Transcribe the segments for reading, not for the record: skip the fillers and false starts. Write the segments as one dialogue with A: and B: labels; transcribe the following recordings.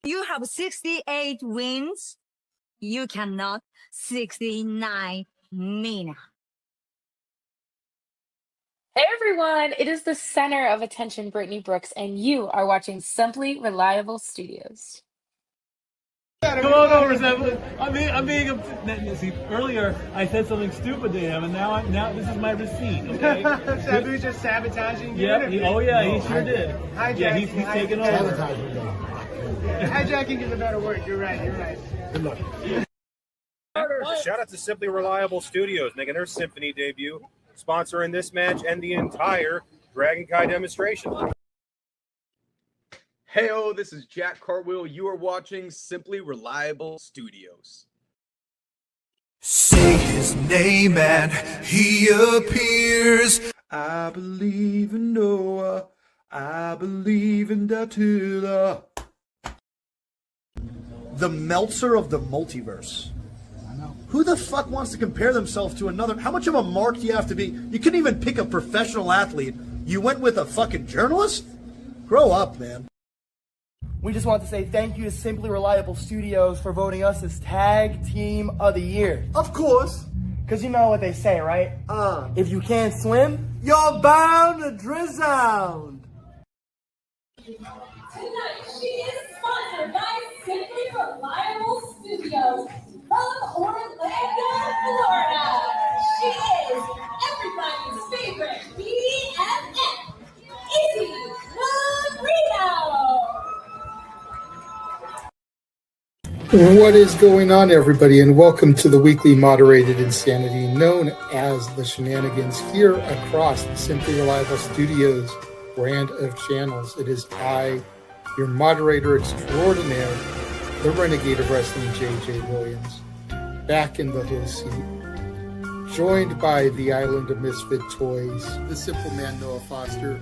A: You have 68 wins. You cannot 69 Mina.
B: Hey everyone, it is the center of attention, Brittany Brooks, and you are watching Simply Reliable Studios.
C: Come on over, Zeppelin. I'm being see, earlier I said something stupid to him, and now this is my receipt. Okay.
D: Sabu's just sabotaging you.
C: Yep. He sure did.
D: Hijacking.
C: Yeah, he's taking over.
D: Hijacking is a better word. You're right.
C: Good luck.
E: Shout out to Simply Reliable Studios making their Symphony debut, sponsoring this match and the entire Dragon Kai demonstration.
F: Heyo, this is Jack Cartwheel. You are watching Simply Reliable Studios.
G: Say his name and he appears.
H: I believe in Noah. I believe in Datula.
I: The Meltzer of the multiverse. Who the fuck wants to compare themselves to another? How much of a mark do you have to be? You couldn't even pick a professional athlete. You went with a fucking journalist? Grow up, man.
J: We just want to say thank you to Simply Reliable Studios for voting us as Tag Team of the Year.
I: Of course.
J: Because you know what they say, right? If you can't swim, you're bound to drown.
K: Tonight, she is sponsored by Simply Reliable Studios from Orlando, Florida. She is everybody's favorite BFF, Izzy Marino.
L: What is going on, everybody, and welcome to the weekly moderated insanity known as the Shenanigans here across the Simply Reliable Studios brand of channels. It is I, your moderator extraordinaire, the Renegade of Wrestling, JJ Williams, back in the host seat, joined by the Island of Misfit Toys, the Simple Man Noah Foster.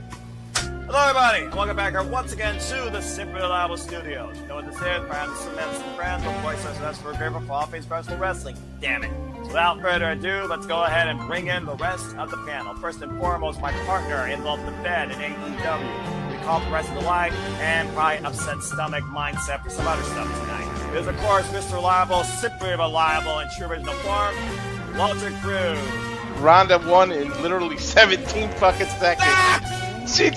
M: Hello everybody, and welcome back here once again to the Simply Reliable Studios. You know what this is? Brand cements and brand the voices that's for great for all-face professional wrestling. Damn it. So without further ado, let's go ahead and bring in the rest of the panel. First and foremost, my partner in love the bed in AEW. We call the rest of the life and probably upset stomach mindset for some other stuff tonight. It is of course Mr. Reliable, Simply Reliable in true original form, Walter Cruz.
N: Ronda won in literally 17 fucking seconds. She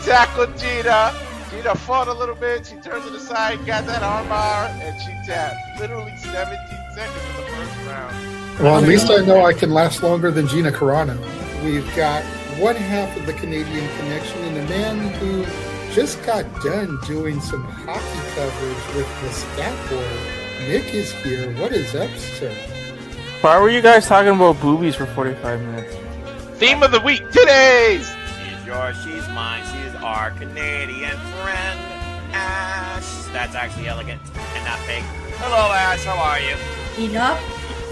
N: tackled Gina. Gina fought a little bit. She turned to the side, got that armbar, and she tapped. Literally 17 seconds in the first round.
L: Well, at least I know I can last longer than Gina Carano. We've got one half of the Canadian connection and a man who just got done doing some hockey coverage with the Stat Boy. Nick is here. What is up, sir?
O: Why were you guys talking about boobies for 45 minutes?
N: Theme of the week, today's.
M: She's yours, she's mine, she's our Canadian friend, Ash. That's actually elegant and not fake. Hello, Ash, how are you?
A: Enough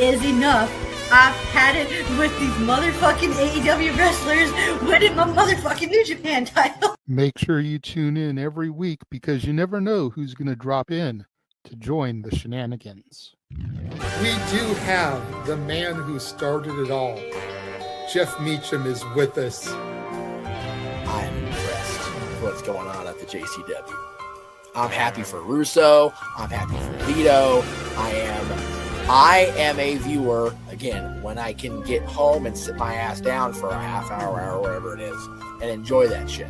A: is enough. I've had it with these motherfucking AEW wrestlers winning my motherfucking New Japan title.
L: Make sure you tune in every week because you never know who's going to drop in to join the Shenanigans. We do have the man who started it all. Jeff Meacham is with us.
P: I'm impressed with what's going on at the JCW. I'm happy for Russo. I'm happy for Vito. I am a viewer, again, when I can get home and sit my ass down for a half hour, whatever it is, and enjoy that shit.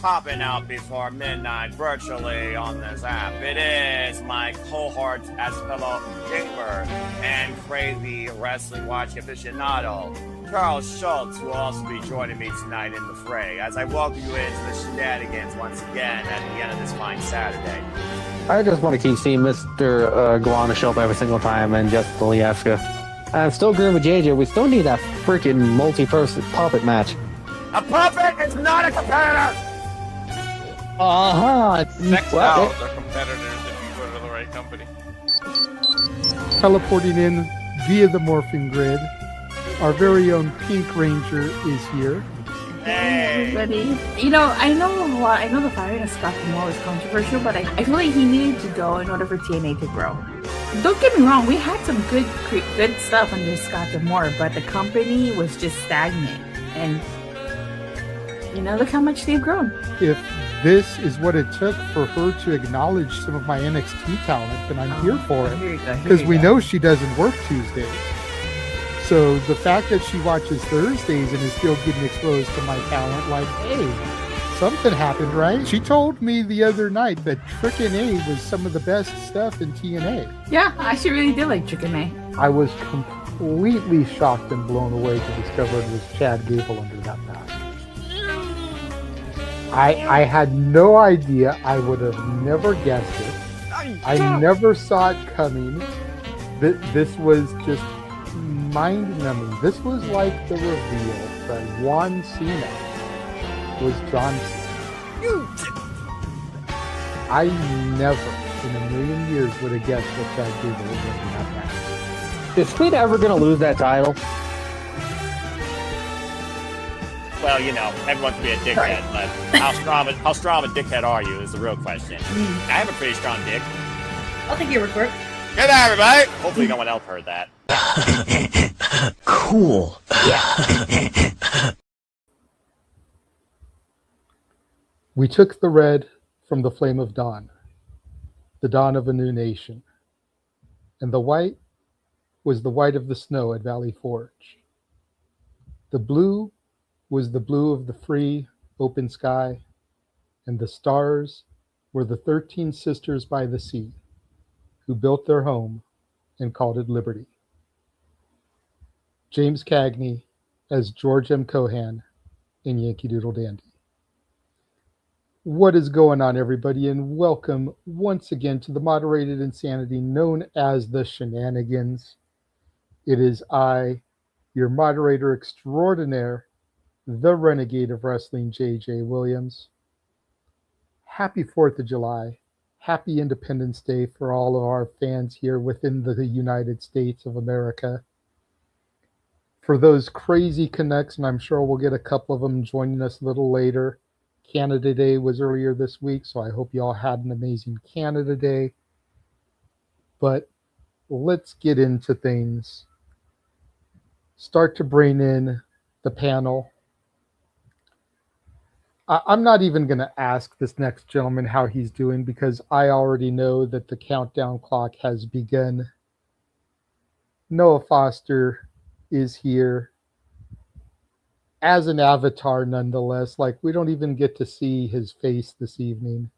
M: Popping out before midnight virtually on this app. It is my cohort as fellow gamer and crazy wrestling watching aficionado, Charles Schultz, will also be joining me tonight in the fray as I welcome you into the Shenanigans once again at the end of this fine Saturday.
Q: I just want to keep seeing Mr. Guana show up every single time and just Polieska. I'm still agreeing with JJ. We still need that freaking multi-person puppet match.
M: A puppet is not a competitor!
N: Next out, they're competitors if you go to the right company.
L: Teleporting in via the morphing grid, our very own Pink Ranger is here.
M: Hey,
B: everybody. You know, I know the firing of Scott Moore is controversial, but I feel like he needed to go in order for TNA to grow. Don't get me wrong, we had some good stuff under Scott Moore, but the company was just stagnant. And you know, look how much they've grown.
L: If this is what it took for her to acknowledge some of my NXT talent, and I'm here for it because we know she doesn't work Tuesdays. So the fact that she watches Thursdays and is still getting exposed to my talent, like, hey, something happened, right? She told me the other night that Trick and A was some of the best stuff in TNA.
B: Yeah, I actually really did like Chicken A.
L: I was completely shocked and blown away to discover it was Chad Gable under that mask. I had no idea. I would have never guessed it. I never saw it coming. This was just mind-numbing. This was like the reveal that Juan Cena was John Cena. I never in a million years would have guessed what Chad Gable was going to have that.
Q: Is Speed ever going to lose that title?
M: Well, you know, everyone can be a dickhead, but how strong a dickhead are you is the real question. I have a pretty strong dick.
A: I'll take your report.
M: Good night, everybody. Hopefully no one else heard that.
Q: Cool.
L: We took the red from the flame of dawn, the dawn of a new nation, and the white was the white of the snow at Valley Forge. The blue was the blue of the free, open sky, and the stars were the 13 sisters by the sea who built their home and called it liberty. James Cagney as George M. Cohan in Yankee Doodle Dandy. What is going on, everybody, and welcome once again to the moderated insanity known as the Shenanigans. It is I, your moderator extraordinaire, the Renegade of Wrestling, J.J. Williams. Happy 4th of July. Happy Independence Day for all of our fans here within the United States of America. For those crazy Canucks, and I'm sure we'll get a couple of them joining us a little later, Canada Day was earlier this week, so I hope you all had an amazing Canada Day. But let's get into things. Start to bring in the panel. I'm not even going to ask this next gentleman how he's doing because I already know that the countdown clock has begun. Noah Foster is here as an avatar nonetheless. Like, we don't even get to see his face this evening.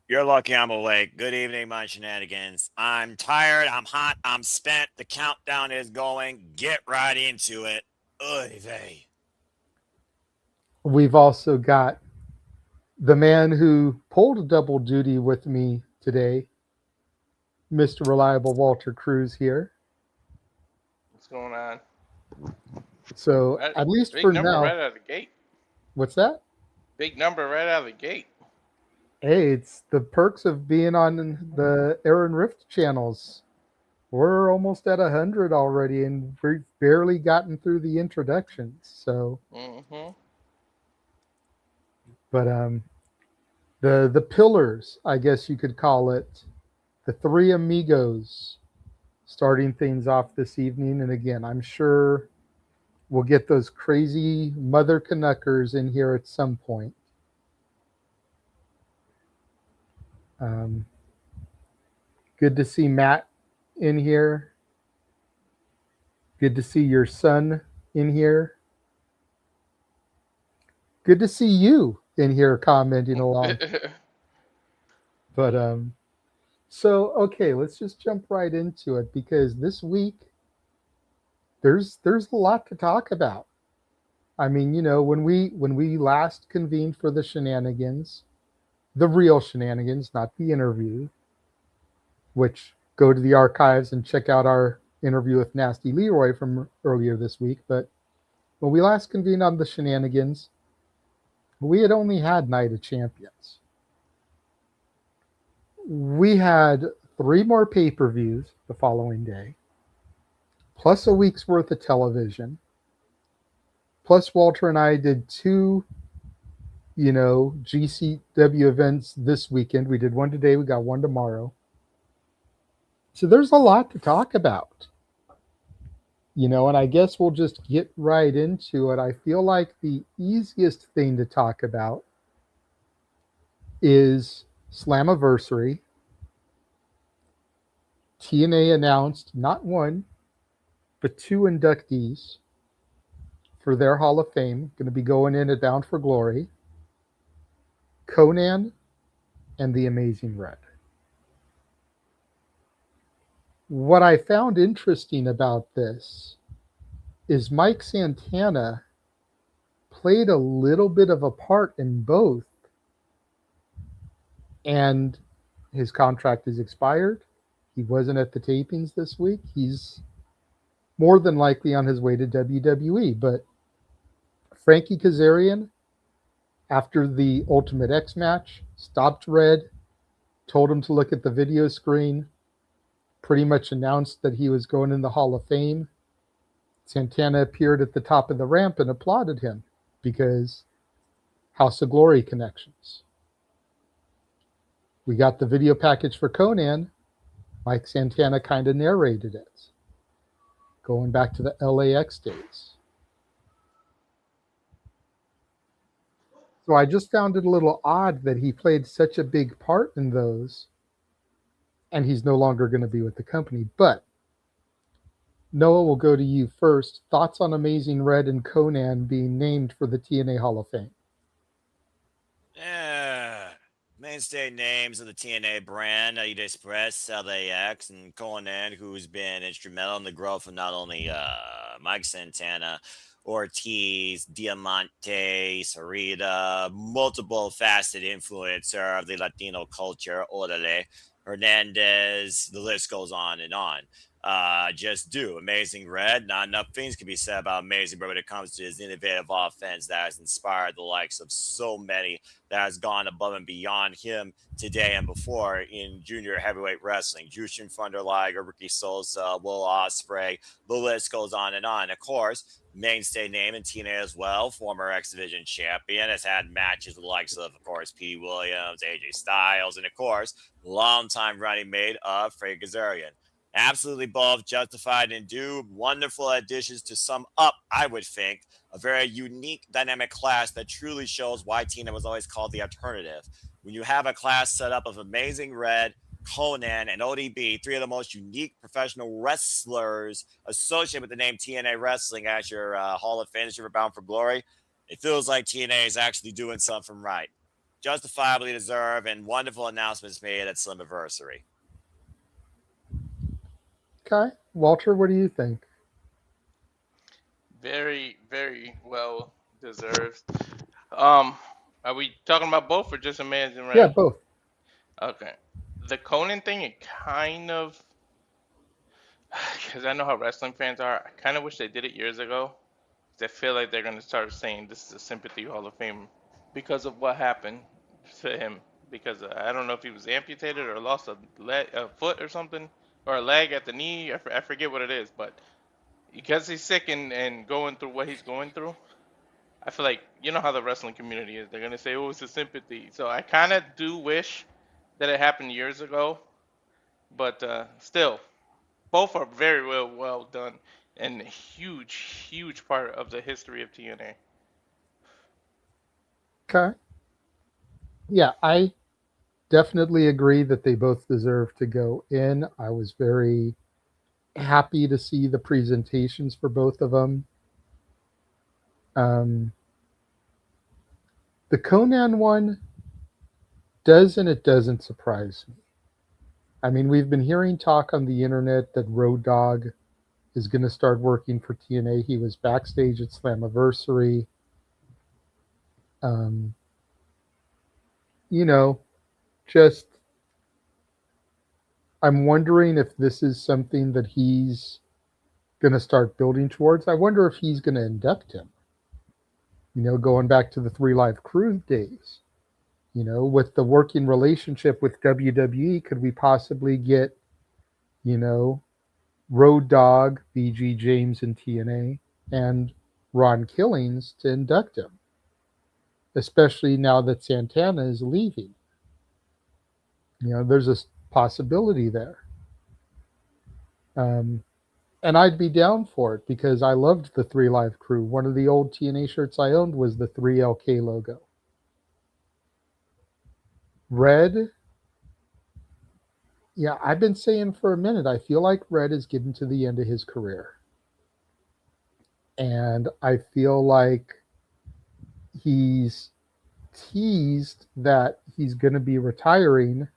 M: You're lucky I'm awake. Good evening, my shenanigans. I'm tired, I'm hot, I'm spent. The countdown is going. Get right into it. Oy vey.
L: We've also got the man who pulled a double duty with me today, Mr. Reliable Walter Cruz here.
N: What's going on?
L: So at least
N: big
L: for
N: number
L: now.
N: right out of the gate.
L: What's that?
N: Big number right out of the gate.
L: Hey, it's the perks of being on the Aaron Rift channels. We're almost at 100 already, and we've barely gotten through the introductions. So, but the pillars, I guess you could call it, the three amigos, starting things off this evening. And again, I'm sure we'll get those crazy mother Canuckers in here at some point. Good to see Matt in here. Good to see your son in here. Good to see you in here commenting along. But so okay, let's just jump right into it because this week there's a lot to talk about. I mean, you know, when we last convened for the Shenanigans, the real Shenanigans, not the interview, which go to the archives and check out our interview with Nasty Leroy from earlier this week. But when we last convened on the Shenanigans, we had only had Night of Champions. We had 3 more pay-per-views the following day, plus a week's worth of television. Plus Walter and I did 2 GCW events this weekend. We did one today, we got one tomorrow. So there's a lot to talk about. And I guess we'll just get right into it. I feel like the easiest thing to talk about is Slammiversary. TNA announced not one, but 2 inductees for their Hall of Fame, going to be going in at Bound for Glory. Conan and the Amazing Red. What I found interesting about this is Mike Santana played a little bit of a part in both, and his contract is expired. He wasn't at the tapings this week. He's more than likely on his way to WWE, but Frankie Kazarian, after the Ultimate X match, stopped Red, told him to look at the video screen, pretty much announced that he was going in the Hall of Fame. Santana appeared at the top of the ramp and applauded him because House of Glory connections. We got the video package for Conan. Mike Santana kind of narrated it, going back to the LAX days. So I just found it a little odd that he played such a big part in those, and he's no longer going to be with the company. But Noah, will go to you first. Thoughts on Amazing Red and Conan being named for the TNA Hall of Fame?
M: Mainstay names of the TNA brand, Elite Express, LAX, and Conan, who's been instrumental in the growth of not only Mike Santana, Ortiz, Diamante, Sarita, multiple faceted influencer of the Latino culture, Orale, Hernandez, the list goes on and on. Just do Amazing Red. Not enough things can be said about Amazing Red when it comes to his innovative offense that has inspired the likes of so many that has gone above and beyond him today and before in junior heavyweight wrestling. Jushin Thunder Liger, Ricky Sosa, Will Ospreay, the list goes on and on. Of course, mainstay name in TNA as well, former X Division champion, has had matches with the likes of course, P. Williams, AJ Styles, and of course, longtime running mate of Frankie Kazarian. Absolutely both justified and due. Wonderful additions to sum up, I would think, a very unique dynamic class that truly shows why TNA was always called the alternative. When you have a class set up of Amazing Red, Conan, and ODB, 3 of the most unique professional wrestlers associated with the name TNA Wrestling as your Hall of Fame for Bound for Glory, it feels like TNA is actually doing something right. Justifiably deserved, and wonderful announcements made at Slammiversary.
L: Okay. Walter, what do you think?
R: Very, very well deserved. Are we talking about both or just Amazing Red?
L: Yeah, both.
R: Okay. The Conan thing, it kind of, because I know how wrestling fans are, I kind of wish they did it years ago. I feel like they're going to start saying this is a Sympathy Hall of Fame because of what happened to him. Because I don't know if he was amputated or lost a foot or something, or a leg at the knee. I forget what it is, but because he's sick and going through what he's going through, I feel like, you know how the wrestling community is. They're going to say, oh, it's a sympathy. So I kind of do wish that it happened years ago, but still, both are very well done and a huge part of the history of TNA.
L: Okay. Yeah, I definitely agree that they both deserve to go in. I was very happy to see the presentations for both of them. The Conan one does and it doesn't surprise me. I mean, we've been hearing talk on the internet that Road Dogg is going to start working for TNA. He was backstage at Slammiversary. Just I'm wondering if this is something that he's going to start building towards. I wonder if he's going to induct him. Going back to the 3 Live Crew days. With the working relationship with WWE, could we possibly get, Road Dogg, BG James in TNA, and Ron Killings to induct him? Especially now that Santana is leaving. There's a possibility there. And I'd be down for it because I loved the 3 Live Crew. One of the old TNA shirts I owned was the 3LK logo. Red, yeah, I've been saying for a minute, I feel like Red is getting to the end of his career. And I feel like he's teased that he's going to be retiring,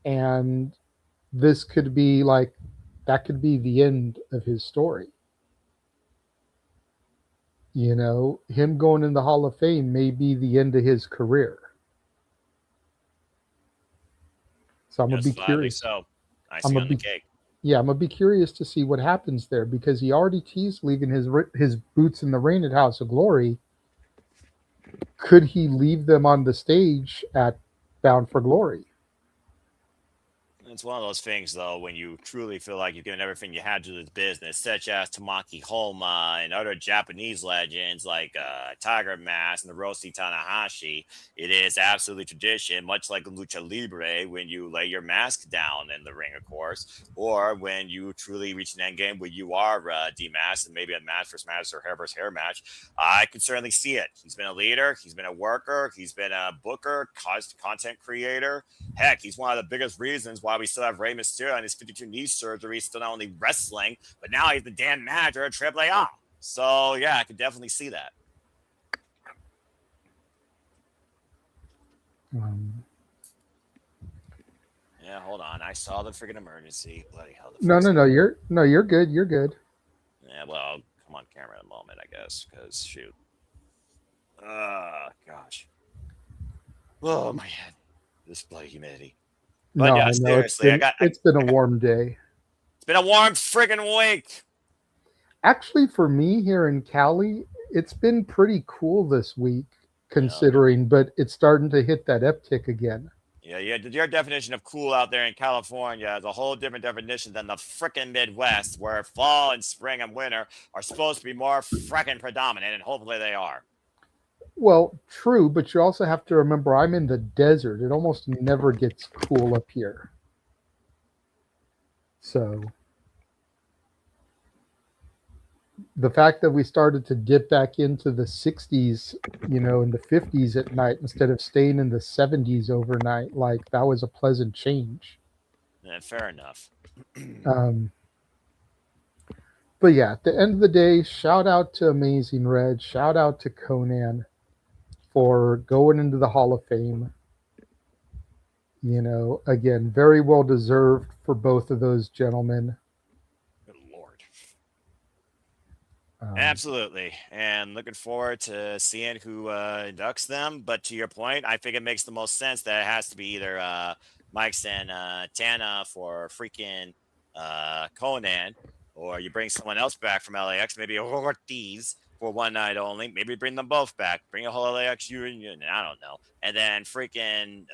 L: and this could be like, that could be the end of his story. You know, him going in the Hall of Fame may be the end of his career. So I'm going to be curious.
S: So, icing on the cake.
L: Yeah, I'm going to be curious to see what happens there, because he already teased leaving his boots in the ring at House of Glory. Could he leave them on the stage at Bound for Glory?
S: It's one of those things, though, when you truly feel like you've given everything you had to this business, such as Tamaki Homa and other Japanese legends like Tiger Mask and the Hiroshi Tanahashi. It is absolutely tradition, much like Lucha Libre, when you lay your mask down in the ring, of course, or when you truly reach an end game where you are demasked and maybe a match versus match or hair versus hair match. I can certainly see it. He's been a leader. He's been a worker. He's been a booker, content creator. Heck, he's one of the biggest reasons why we still have Rey Mysterio on his 52 knee surgery, still not only wrestling, but now he's the damn manager at AAA. So, yeah, I could definitely see that. Yeah, hold on. I saw the freaking emergency. Bloody hell.
L: No, you're good. You're good.
S: Yeah, well, I'll come on camera in a moment, I guess, because shoot. Gosh. Oh, my head. This bloody humidity. But
L: no,
S: yeah,
L: I know.
S: seriously,
L: It's been a warm day.
S: It's been a warm friggin' week.
L: Actually, for me here in Cali, it's been pretty cool this week, considering, but it's starting to hit that uptick again.
S: Yeah, your definition of cool out there in California is a whole different definition than the frickin' Midwest, where fall and spring and winter are supposed to be more frickin' predominant, and hopefully they are.
L: Well, true, but you also have to remember I'm in the desert. It almost never gets cool up here. So the fact that we started to dip back into the 60s, in the 50s at night instead of staying in the 70s overnight, like that was a pleasant change.
S: Yeah, fair enough.
L: But yeah, at the end of the day, shout out to Amazing Red, shout out to Conan for going into the Hall of Fame. Again, very well deserved for both of those gentlemen.
S: Good Lord. Absolutely. And looking forward to seeing who inducts them. But to your point, I think it makes the most sense that it has to be either Mike Santana for freaking Conan, or you bring someone else back from LAX, maybe Ortiz for one night only. Maybe bring them both back. Bring a whole LAX union. I don't know. And then freaking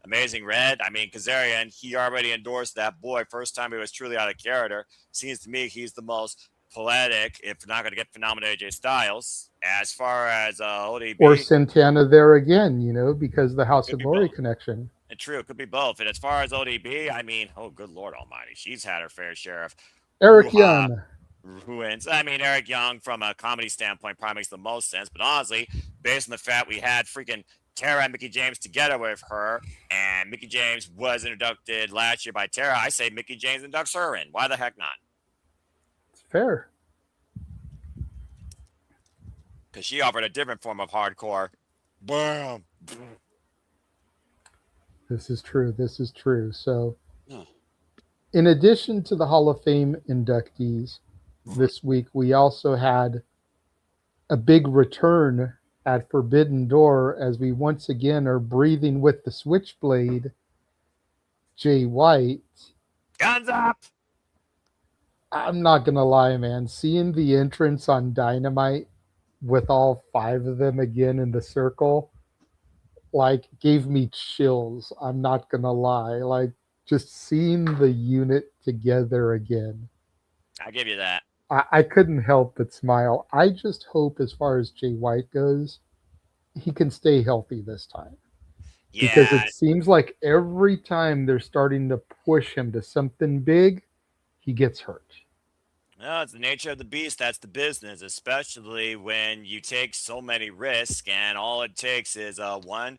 S: Amazing Red. I mean, Kazarian, he already endorsed that boy. First time he was truly out of character. Seems to me he's the most poetic, if not going to get phenomenal AJ Styles. As far as ODB.
L: Or Santana there again, because the House of Glory connection.
S: And true, it could be both. And as far as ODB, I mean, oh, good Lord almighty. She's had her fair share of
L: Eric Young.
S: Who wins? I mean, Eric Young, from a comedy standpoint, probably makes the most sense. But honestly, based on the fact we had freaking Tara and Mickie James together with her, and Mickie James was inducted last year by Tara, I say Mickie James inducts her in. Why the heck not?
L: It's fair.
S: Because she offered a different form of hardcore. Boom.
L: This is true. So, in addition to the Hall of Fame inductees, this week we also had a big return at Forbidden Door as we once again are breathing with the Switchblade, Jay White.
S: Guns up!
L: I'm not going to lie, man. Seeing the entrance on Dynamite with all 5 of them again in the circle, gave me chills. I'm not going to lie. Just seeing the unit together again.
S: I'll give you that.
L: I couldn't help but smile. I just hope, as far as Jay White goes, he can stay healthy this time.
S: Yeah.
L: Because it seems like every time they're starting to push him to something big, he gets hurt.
S: No, it's the nature of the beast. That's the business, especially when you take so many risks, and all it takes is one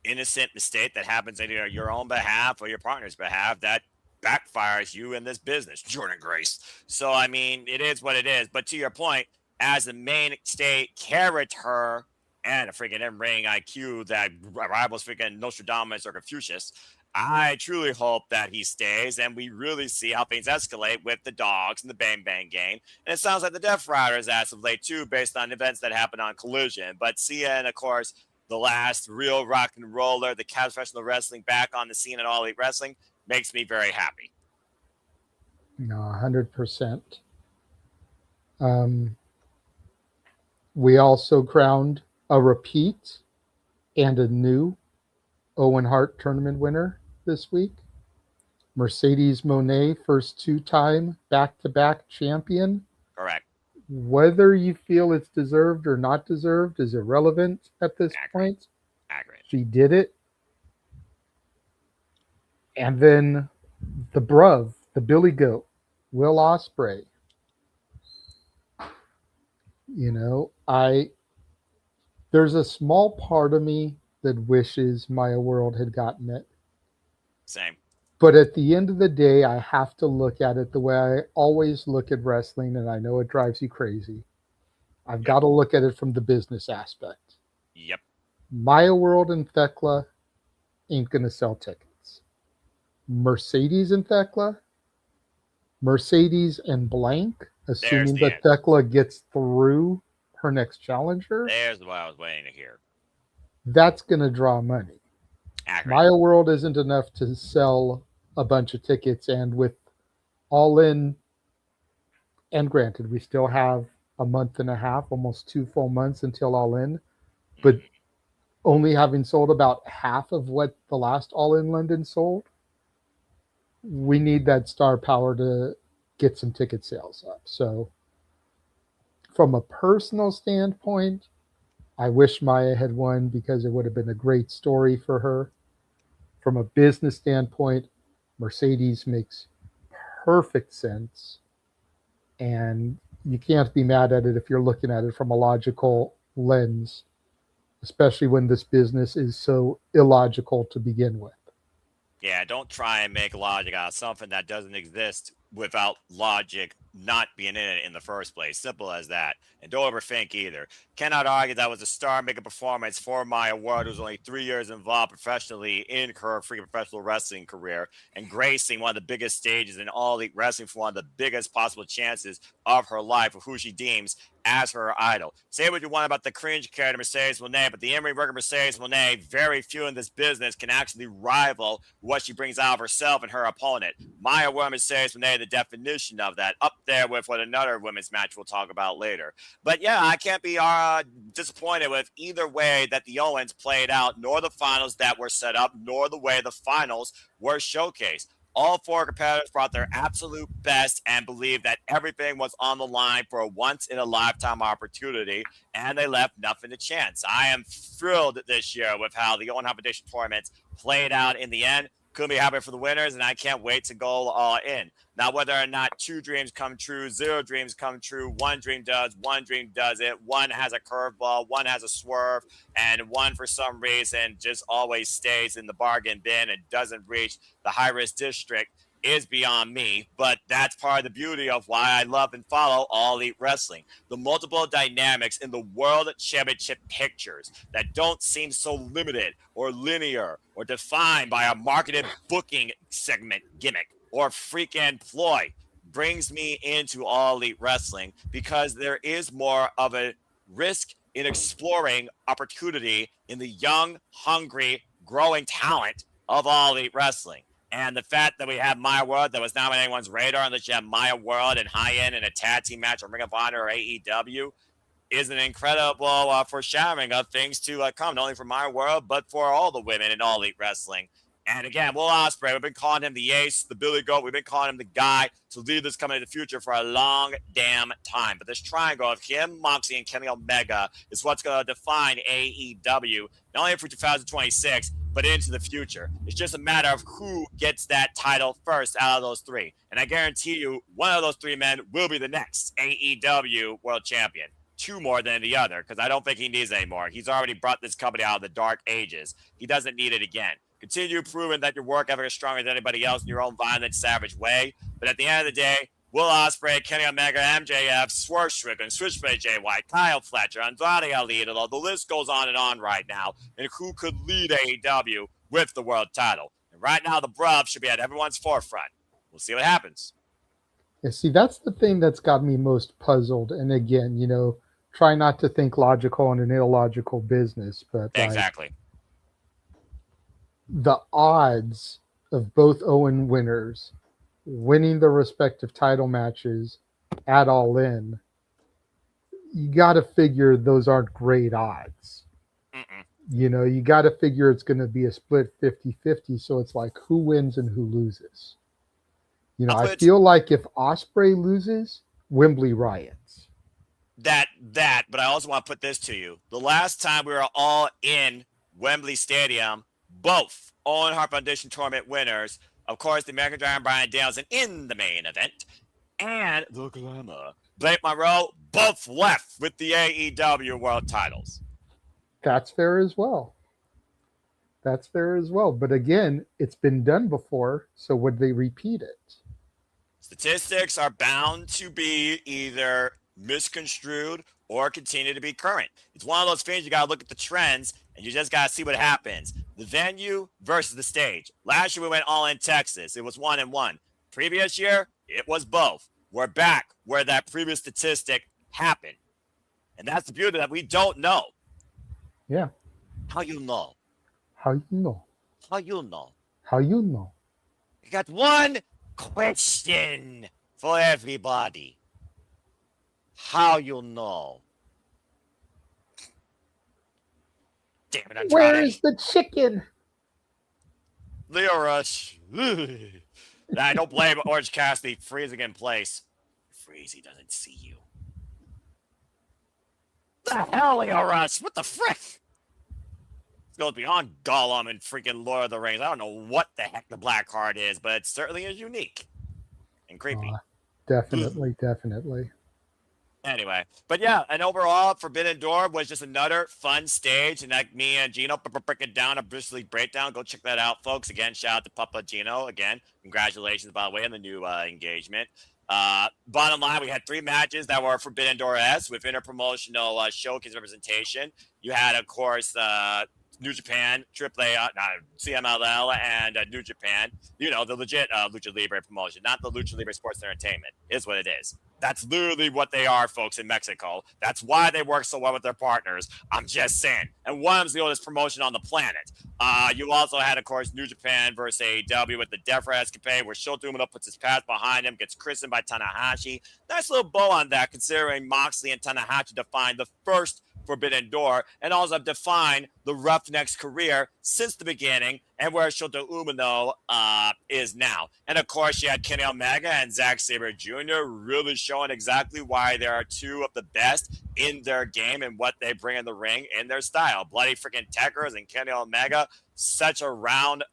S: innocent mistake that happens on either your own behalf or your partner's behalf that backfires you in this business, Jordan Grace. So, I mean, it is what it is. But to your point, as the mainstay character and a freaking in-ring IQ that rivals freaking Nostradamus or Confucius, I truly hope that he stays and we really see how things escalate with the dogs and the Bang Bang gang. And it sounds like the Death Riders as of late too, based on events that happened on Collision. But Sia and, of course, the last real rock and roller, the casual professional wrestling back on the scene at All Elite Wrestling makes me very happy.
L: No, 100%. We also crowned a repeat and a new Owen Hart tournament winner this week. Mercedes Moné, first two-time back-to-back champion.
S: Correct.
L: Whether you feel it's deserved or not deserved is irrelevant at this point.
S: Accurate.
L: She did it. And then the Bruv, the Billy Goat, Will Ospreay. You know, there's a small part of me that wishes Maya World had gotten it.
S: Same.
L: But at the end of the day, I have to look at it the way I always look at wrestling, and I know it drives you crazy. I've got to look at it from the business aspect.
S: Yep.
L: Maya World and Thekla ain't going to sell tickets. Mercedes and Thekla, Mercedes and blank, assuming that Thekla gets through her next challenger,
S: there's what I was waiting to hear.
L: That's going to draw money.
S: Accurate.
L: Maya World isn't enough to sell a bunch of tickets, and with All In, and granted, we still have a month and a half, almost 2 full months until All In, but only having sold about half of what the last All In London sold, we need that star power to get some ticket sales up. So from a personal standpoint, I wish Maya had won because it would have been a great story for her. From a business standpoint, Mercedes makes perfect sense. And you can't be mad at it if you're looking at it from a logical lens, especially when this business is so illogical to begin with.
S: Yeah, don't try and make logic out of something that doesn't exist without logic not being in it in the first place. Simple as that. And don't overthink either. Cannot argue that was a star-making performance for Maya Ward, who's only 3 years involved professionally in her freaking professional wrestling career and gracing one of the biggest stages in All Elite Wrestling for one of the biggest possible chances of her life with who she deems as her idol. Say what you want about the cringe character Mercedes Moné, but the in-ring worker Mercedes Moné, very few in this business can actually rival what she brings out of herself and her opponent. Maya Ward, Mercedes Moné, the definition of that, up there with what another women's match we'll talk about later. But yeah, I can't be disappointed with either way that the Owens played out, nor the finals that were set up, nor the way the finals were showcased. All 4 competitors brought their absolute best and believed that everything was on the line for a once-in-a-lifetime opportunity, and they left nothing to chance. I am thrilled this year with how the Owen Competition tournaments played out in the end. Couldn't be happy for the winners, and I can't wait to go all in. Now, whether or not 2 dreams come true, 0 dreams come true, 1 dream does, 1 dream doesn't, 1 has a curveball, 1 has a swerve, and 1 for some reason just always stays in the bargain bin and doesn't reach the high-risk district is beyond me, but that's part of the beauty of why I love and follow All Elite Wrestling. The multiple dynamics in the World Championship pictures that don't seem so limited or linear or defined by a marketed booking segment gimmick or freaking ploy brings me into All Elite Wrestling because there is more of a risk in exploring opportunity in the young, hungry, growing talent of All Elite Wrestling. And the fact that we have Maya World that was not on anyone's radar, unless you have Maya World and high-end in a tag team match or Ring of Honor or AEW, is an incredible foreshadowing of things to come, not only for Maya World, but for all the women in All Elite Wrestling. And again, Will Ospreay, we've been calling him the ace, the Billy Goat. We've been calling him the guy to lead this company in the future for a long damn time. But this triangle of him, Moxie, and Kenny Omega is what's going to define AEW, not only for 2026, but into the future. It's just a matter of who gets that title first out of those three. And I guarantee you, one of those three men will be the next AEW World Champion. Two more than the other, because I don't think he needs any more. He's already brought this company out of the dark ages. He doesn't need it again. Continue proving that your work ethic is stronger than anybody else in your own violent, savage way. But at the end of the day, Will Ospreay, Kenny Omega, MJF, Swerve Strickland, Switchblade Jay White, Kyle Fletcher, Andrade Ali, the list goes on and on right now. And who could lead AEW with the world title? And right now, the bruv should be at everyone's forefront. We'll see what happens.
L: Yeah, see, that's the thing that's got me most puzzled. And again, try not to think logical in an illogical business, but
S: exactly.
L: The odds of both Owen winners winning the respective title matches at All In, you got to figure those aren't great odds. You got to figure it's going to be a split 50-50. So it's like who wins and who loses. I feel like if Ospreay loses, Wembley riots.
S: That, but I also want to put this to you. The last time we were all in Wembley Stadium, both Owen Hart Foundation tournament winners, of course, the American Giant Bryan Danielson in the main event, and the Glamour, Blake Monroe, both left with the AEW world titles.
L: That's fair as well. But again, it's been done before, so would they repeat it?
S: Statistics are bound to be either misconstrued or continue to be current. It's one of those things you got to look at the trends and you just got to see what happens. The venue versus the stage. Last year we went all in Texas. It was 1-1. Previous year, it was both. We're back where that previous statistic happened. And that's the beauty that we don't know.
L: Yeah.
S: How you know?
L: How you know?
S: How you know?
L: How you know?
S: We got one question for everybody. How you know? Damn it, I'm
L: Where's the chicken?
S: Leo Rush. I don't blame Orange Cassidy freezing in place. Freezy doesn't see you. The hell, Leo Rush? What the frick? It goes beyond Gollum and freaking Lord of the Rings. I don't know what the heck the black card is, but it certainly is unique and creepy.
L: Definitely.
S: Anyway, but yeah, and overall, Forbidden Door was just another fun stage, and like me and Gino break it down, a Bruce League breakdown. Go check that out, folks. Again, shout out to Papa Gino. Again, congratulations, by the way, on the new engagement. Bottom line, we had 3 matches that were Forbidden Door-esque with interpromotional showcase representation. You had, of course, New Japan, AAA, CMLL, and New Japan. The legit Lucha Libre promotion, not the Lucha Libre Sports Entertainment, is what it is. That's literally what they are, folks, in Mexico. That's why they work so well with their partners. I'm just saying. And one of them's the oldest promotion on the planet. You also had, of course, New Japan versus AEW with the Defra escapade, where Shota Umino puts his path behind him, gets christened by Tanahashi. Nice little bow on that, considering Moxley and Tanahashi defined the first Forbidden Door, and also have defined the Roughneck's career since the beginning and where Shota Umino is now. And of course, you had Kenny Omega and Zack Sabre Jr. really showing exactly why there are 2 of the best in their game and what they bring in the ring in their style. Bloody freaking Techers and Kenny Omega, such a round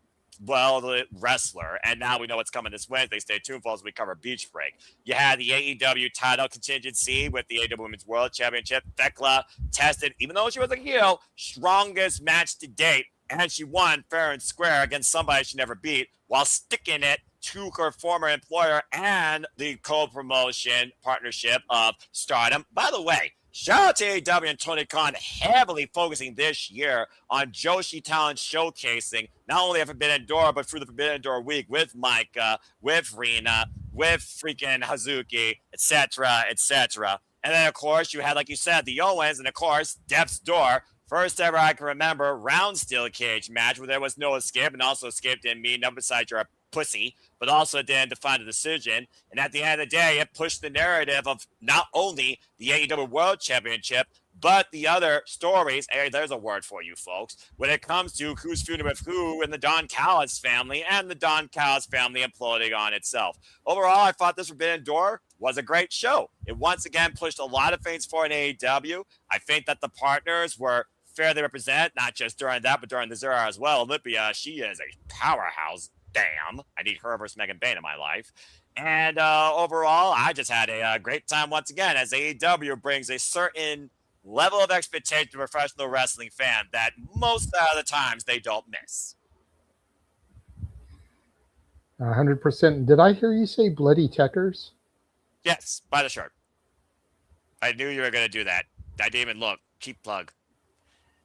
S: wrestler, and now we know what's coming this Wednesday. Stay tuned, folks, as we cover Beach Break. You had the AEW title contingency with the AEW Women's World Championship. Thekla tested, even though she was a heel, strongest match to date, and she won fair and square against somebody she never beat while sticking it to her former employer and the co-promotion partnership of Stardom. By the way, shout out to AEW and Tony Khan heavily focusing this year on Joshi talent showcasing not only a Forbidden Door, but through the Forbidden Door week with Micah, with Rina, with freaking Hazuki, etc., etc. And then, of course, you had, like you said, the Owens, and of course, Death's Door. First ever I can remember round steel cage match where there was no escape, and also escape didn't mean no besides you're a pussy, but also didn't define the decision. And at the end of the day, it pushed the narrative of not only the AEW World Championship, but the other stories. Hey, there's a word for you folks. When it comes to who's feuding with who in the Don Callis family and the Don Callis family imploding on itself. Overall, I thought this Forbidden Door was a great show. It once again pushed a lot of things for an AEW. I think that the partners were fairly represent, not just during that, but during this era as well. Olympia, she is a powerhouse. Damn, I need her versus Megan Bayne in my life. And overall, I just had a great time once again as AEW brings a certain level of expectation to a professional wrestling fan that most of the times they don't miss.
L: 100%. Did I hear you say bloody techers?
S: Yes, buy the shirt. I knew you were going to do that. I didn't even look. Cheap plug.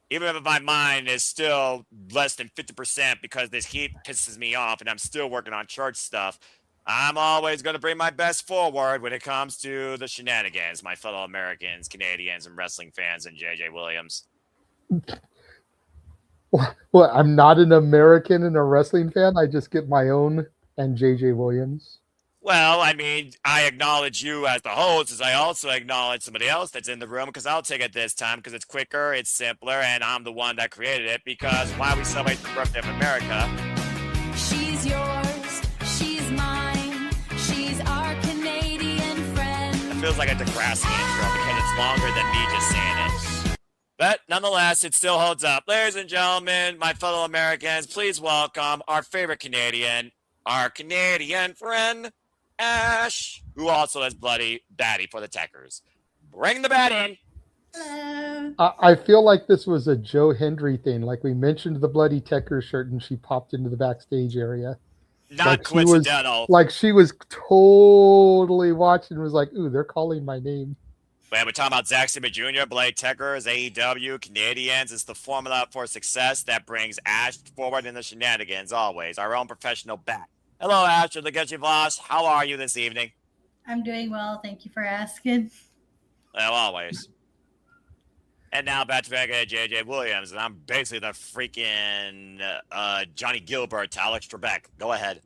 S: Even if my mind is still less than 50% because this heat pisses me off and I'm still working on church stuff, I'm always going to bring my best forward when it comes to the shenanigans, my fellow Americans, Canadians, and wrestling fans, and JJ Williams.
L: Well, I'm not an American and a wrestling fan. I just get my own and JJ Williams.
S: Well, I mean, I acknowledge you as the host, as I also acknowledge somebody else that's in the room, because I'll take it this time because it's quicker, it's simpler, and I'm the one that created it, because why we celebrate the birthday of America.
K: She's yours, she's mine, she's our Canadian friend.
S: It feels like a Degrassi intro because it's longer than me just saying it. But nonetheless, it still holds up. Ladies and gentlemen, my fellow Americans, please welcome our favorite Canadian, our Canadian friend, Ash, who also has bloody baddie for the Techers. Bring the bat in.
L: I feel like this was a Joe Hendry thing. Like we mentioned the bloody Tecker shirt and she popped into the backstage area.
S: Not
L: like
S: coincidental.
L: She was totally watching and was like, ooh, they're calling my name.
S: When we're talking about Zack Sabre Jr., Blade Techers, AEW, Canadians, it's the formula for success that brings Ash forward in the shenanigans always. Our own professional bat. Hello, Ash, the Getchy Voss. How are you this evening?
A: I'm doing well. Thank you for asking.
S: Well, always. And now back to JJ Williams, and I'm basically the freaking Johnny Gilbert to Alex Trebek. Go ahead.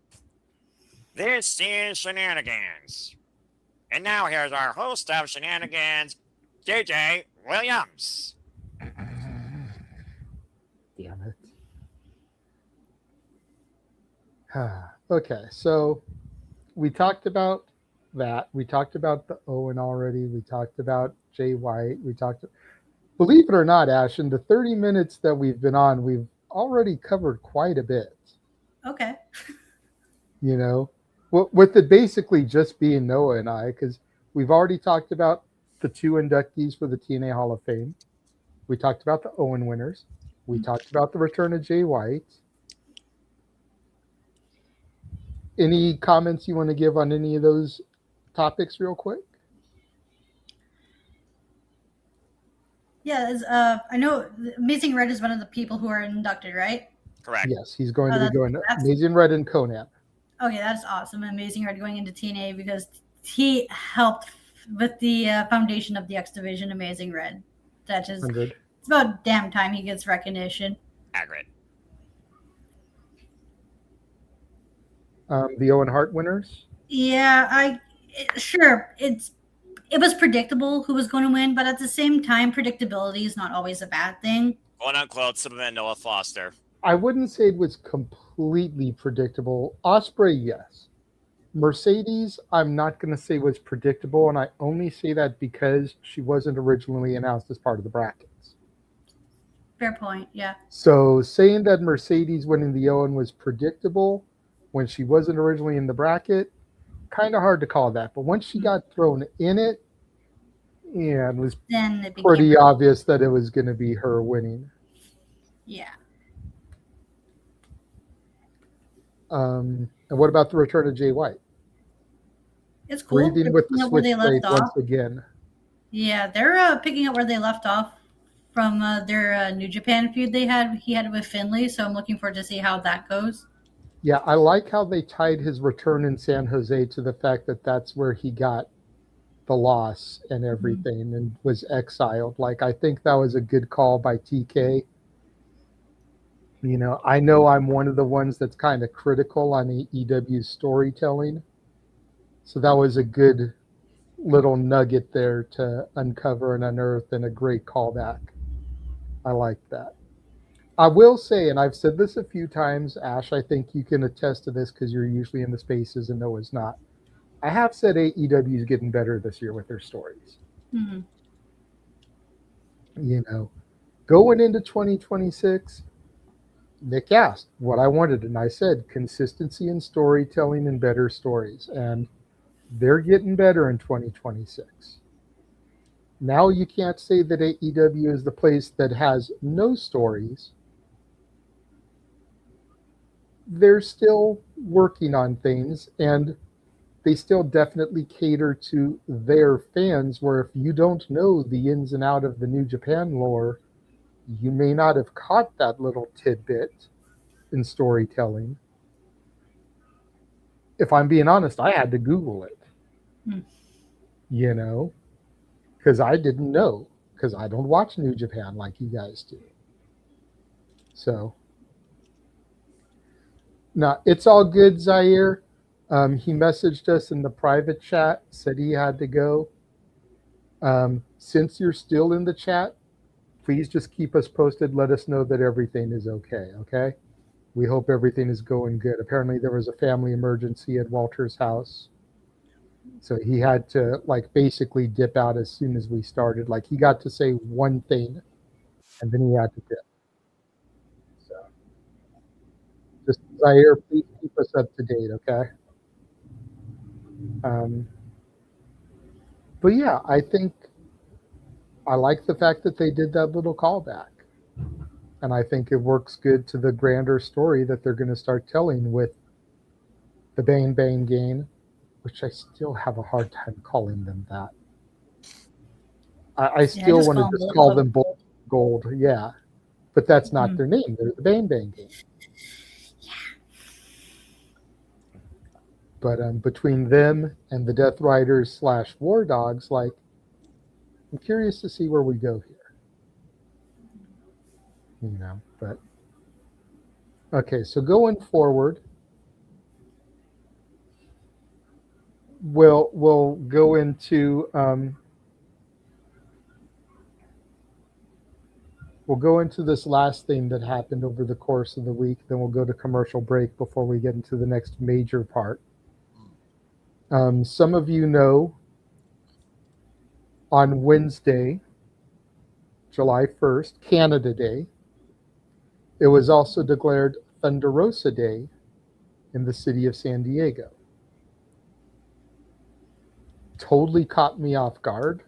S: This is Shenanigans. And now here's our host of Shenanigans, JJ Williams.
L: Damn it. Okay, so we talked about that. We talked about the Owen already. We talked about Jay White. Believe it or not, Ash, in the 30 minutes that we've been on, we've already covered quite a bit.
A: Okay.
L: You know, with it basically just being Noah and I, because we've already talked about the 2 inductees for the TNA Hall of Fame. We talked about the Owen winners. We talked about the return of Jay White. Any comments you want to give on any of those topics real quick?
A: Yeah, I know Amazing Red is one of the people who are inducted, right?
S: Correct.
L: Yes, he's going to be going Amazing Red and Conan.
A: Okay, that's awesome. Amazing Red going into TNA because he helped with the foundation of the X Division, Amazing Red. That is,
L: 100.
A: It's about damn time he gets recognition.
S: Accurate.
L: The Owen Hart winners?
A: Yeah, it was predictable who was going to win, but at the same time, predictability is not always a bad thing.
S: Quote unquote, Superman Noah Foster.
L: I wouldn't say it was completely predictable. Osprey, yes. Mercedes, I'm not going to say was predictable, and I only say that because she wasn't originally announced as part of the brackets.
A: Fair point, yeah.
L: So saying that Mercedes winning the Owen was predictable when she wasn't originally in the bracket, kind of hard to call that. But once she got thrown in it, yeah, it was pretty obvious that it was going to be her winning.
A: Yeah.
L: And what about the return of Jay White?
A: It's cool.
L: Breathing with the switchblade once again.
A: Yeah, they're picking up where they left off from their New Japan feud he had with Finlay. So I'm looking forward to see how that goes.
L: Yeah, I like how they tied his return in San Jose to the fact that that's where he got the loss and everything and was exiled. Like, I think that was a good call by TK. You know I'm one of the ones that's kind of critical on AEW's storytelling. So that was a good little nugget there to uncover and unearth and a great callback. I like that. I will say, and I've said this a few times, Ash, I think you can attest to this because you're usually in the spaces and Noah's not. I have said AEW is getting better this year with their stories.
A: Mm-hmm.
L: Going into 2026, Nick asked what I wanted, and I said consistency in storytelling and better stories. And they're getting better in 2026. Now you can't say that AEW is the place that has no stories. They're still working on things, and they still definitely cater to their fans, where if you don't know the ins and out of the New Japan lore, you may not have caught that little tidbit in storytelling. If I'm being honest, I had to Google it, because I didn't know, because I don't watch New Japan like you guys do. So, no, it's all good, Zaire. He messaged us in the private chat, said he had to go. Since you're still in the chat, please just keep us posted. Let us know that everything is okay, okay? We hope everything is going good. Apparently there was a family emergency at Walter's house. So he had to basically dip out as soon as we started. He got to say one thing and then he had to dip. So just Zaire, please keep us up to date, okay? But yeah, I think I like the fact that they did that little callback. And I think it works good to the grander story that they're going to start telling with the Bang Bang Gang, which I still have a hard time calling them that. I still want to just call them Gold, yeah. But that's not their name. They're the Bang Bang Gang. But between them and the Death Riders / War Dogs, I'm curious to see where we go here. But okay, so going forward, we'll go into this last thing that happened over the course of the week. Then we'll go to commercial break before we get into the next major part. Some of you know, on Wednesday, July 1st, Canada Day, it was also declared Thunder Rosa Day in the city of San Diego. Totally caught me off guard,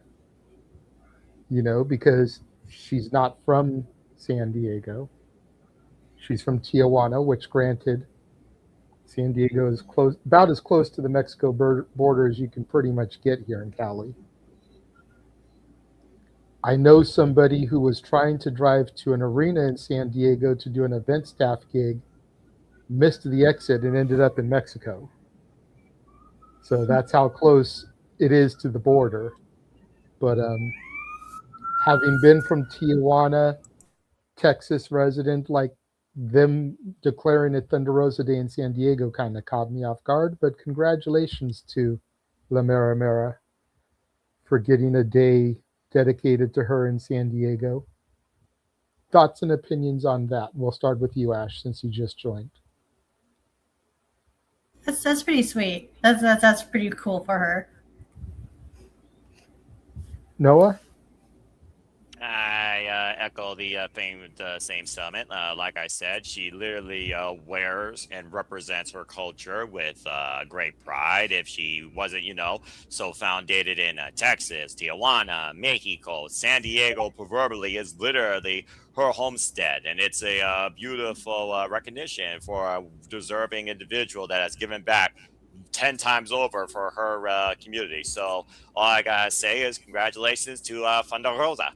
L: because she's not from San Diego. She's from Tijuana, which, granted, San Diego is about as close to the Mexico border as you can pretty much get here in Cali. I know somebody who was trying to drive to an arena in San Diego to do an event staff gig, missed the exit, and ended up in Mexico. So that's how close it is to the border. But having been from Tijuana, Texas resident, them declaring it Thunder Rosa Day in San Diego kind of caught me off guard. But congratulations to La Mera Mera for getting a day dedicated to her in San Diego. Thoughts and opinions on that? We'll start with you, Ash, since you just joined.
A: That's pretty sweet. That's pretty cool for her.
L: Noah?
S: I echo the thing with the same sentiment. Like I said, she literally wears and represents her culture with great pride. If she wasn't, so founded in Texas, Tijuana, Mexico, San Diego, proverbially, is literally her homestead. And it's a beautiful recognition for a deserving individual that has given back 10 times over for her community. So all I gotta say is congratulations to Thunder Rosa.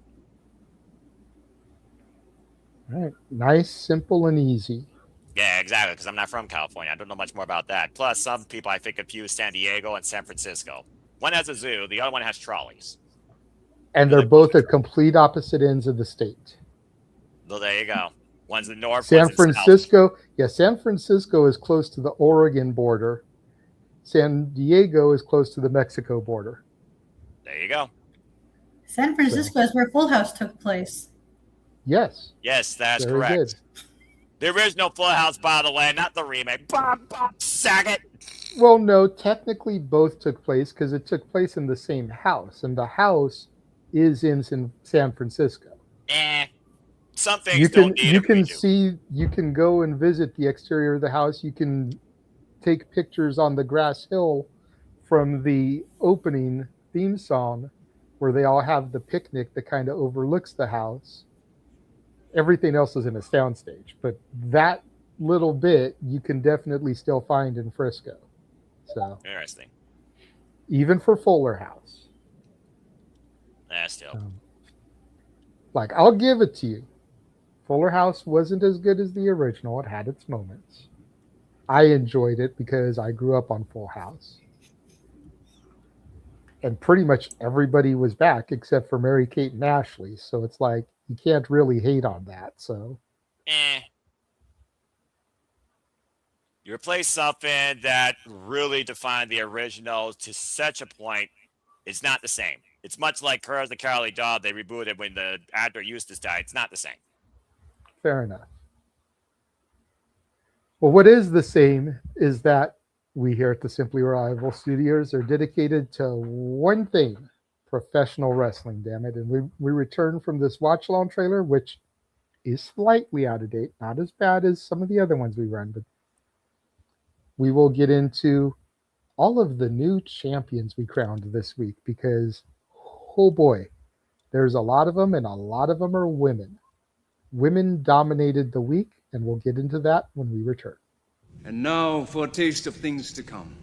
L: All right. Nice, simple, and easy.
S: Yeah, exactly, because I'm not from California. I don't know much more about that. Plus, some people, I think, confuse San Diego and San Francisco. One has a zoo, the other one has trolleys.
L: And they're both at complete opposite ends of the state.
S: Well, there you go. One's in the north,
L: San
S: one's in
L: Francisco,
S: south.
L: yeah, San Francisco is close to the Oregon border. San Diego is close to the Mexico border.
S: There you go.
A: San Francisco is where Full House took place.
L: Yes.
S: Yes, that's
L: Very
S: correct.
L: good.
S: There is no Full House, by the way, not the remake. Saget.
L: Well, no, technically both took place because it took place in the same house, and the house is in San Francisco.
S: some things don't need a redo.
L: You can go and visit the exterior of the house. You can take pictures on the grass hill from the opening theme song where they all have the picnic that kind of overlooks the house. Everything else is in a soundstage, but that little bit you can definitely still find in Frisco. So
S: Interesting.
L: even for Fuller House.
S: Still.
L: Like, I'll give it to you. Fuller House wasn't as good as the original. It had its moments. I enjoyed it because I grew up on Full House. And pretty much everybody was back except for Mary Kate and Ashley. So it's like, you can't really hate on that. So
S: You replace something that really defined the original to such a point, it's not the same. It's much like Courage the Cowardly Dog. They rebooted when the actor Eustace died. It's not the same.
L: fair enough. Well, what is the same is that we here at the Simply Reliable Studios are dedicated to one thing: professional wrestling, damn it. And we return from this watch along trailer, which is slightly out of date, not as bad as some of the other ones we run, but we will get into all of the new champions we crowned this week because, oh boy, there's a lot of them, and a lot of them are women. Women dominated the week, and we'll get into that when we return.
T: And now for a taste of things to come.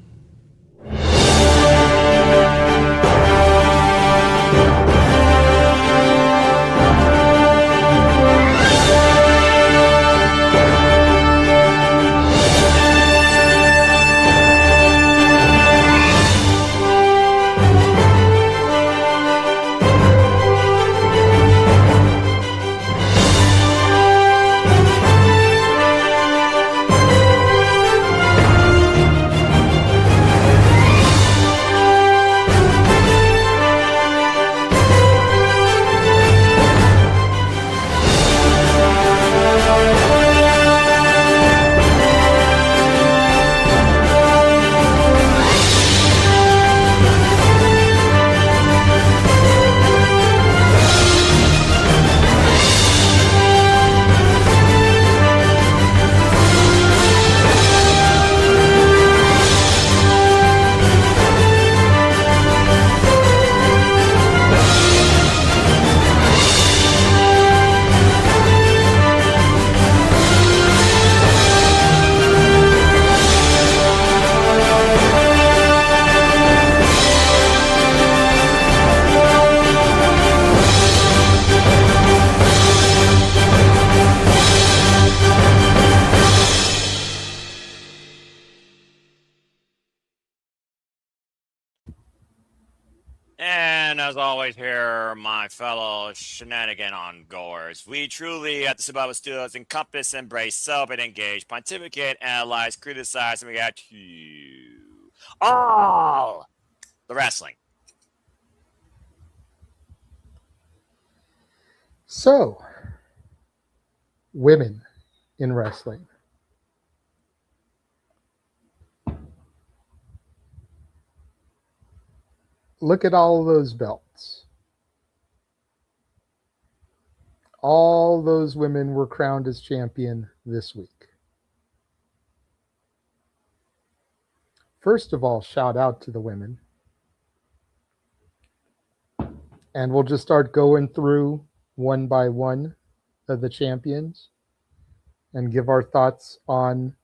S: And as always, here are my fellow shenanigan on goers. We truly at the Survival Studios encompass, embrace, celebrate, engage, pontificate, analyze, criticize, and react to all the wrestling.
L: So, women in wrestling. Look at all those belts. All those women were crowned as champion this week. First of all, shout out to the women. And we'll just start going through one by one of the champions and give our thoughts on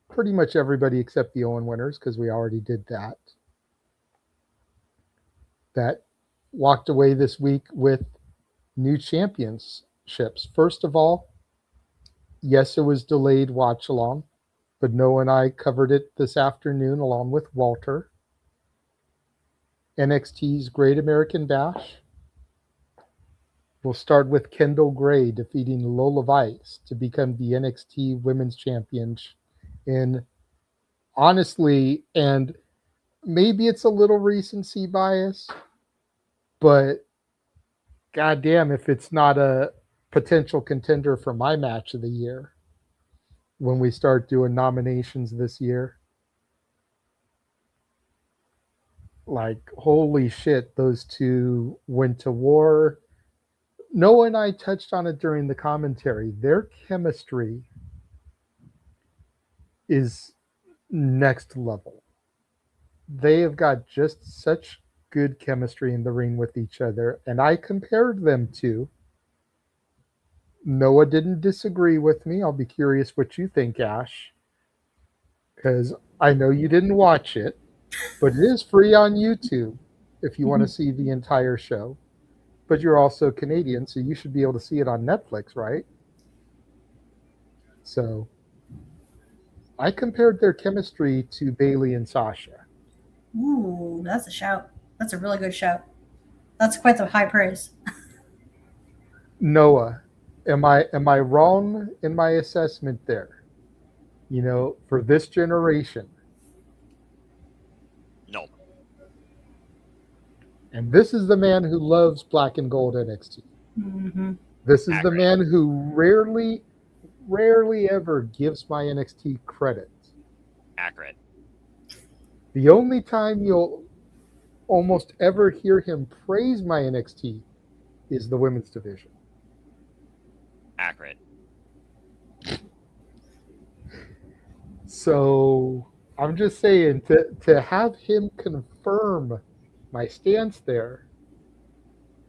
L: pretty much everybody except the Owen winners, because we already did that. That walked away this week with new championships. First of all, yes, it was delayed watch along, but Noah and I covered it this afternoon along with Walter. NXT's Great American Bash. We'll start with Kendall Gray defeating Lola Vice to become the NXT Women's Champion. And honestly, and maybe it's a little recency bias, but goddamn if it's not a potential contender for my match of the year when we start doing nominations this year. Like, holy shit, those two went to war. Noah and I touched on it during the commentary. Their chemistry is next level. They have got just such good chemistry in the ring with each other, and I compared them to. Noah didn't disagree with me. I'll be curious what you think, Ash, because I know you didn't watch it, but it is free on YouTube if you want to see the entire show. But you're also Canadian, so you should be able to see it on Netflix, right? So I compared their chemistry to Bailey and Sasha.
A: Ooh, that's a shout. That's a really good shout. That's quite the high praise.
L: Noah, am I wrong in my assessment there? You know, for this generation.
S: No.
L: And this is the man who loves Black and Gold NXT.
A: Mm-hmm.
L: This is the man who rarely ever gives my NXT credit.
S: Accurate.
L: The only time you'll almost ever hear him praise my NXT is the women's division.
S: Accurate.
L: So I'm just saying to have him confirm my stance there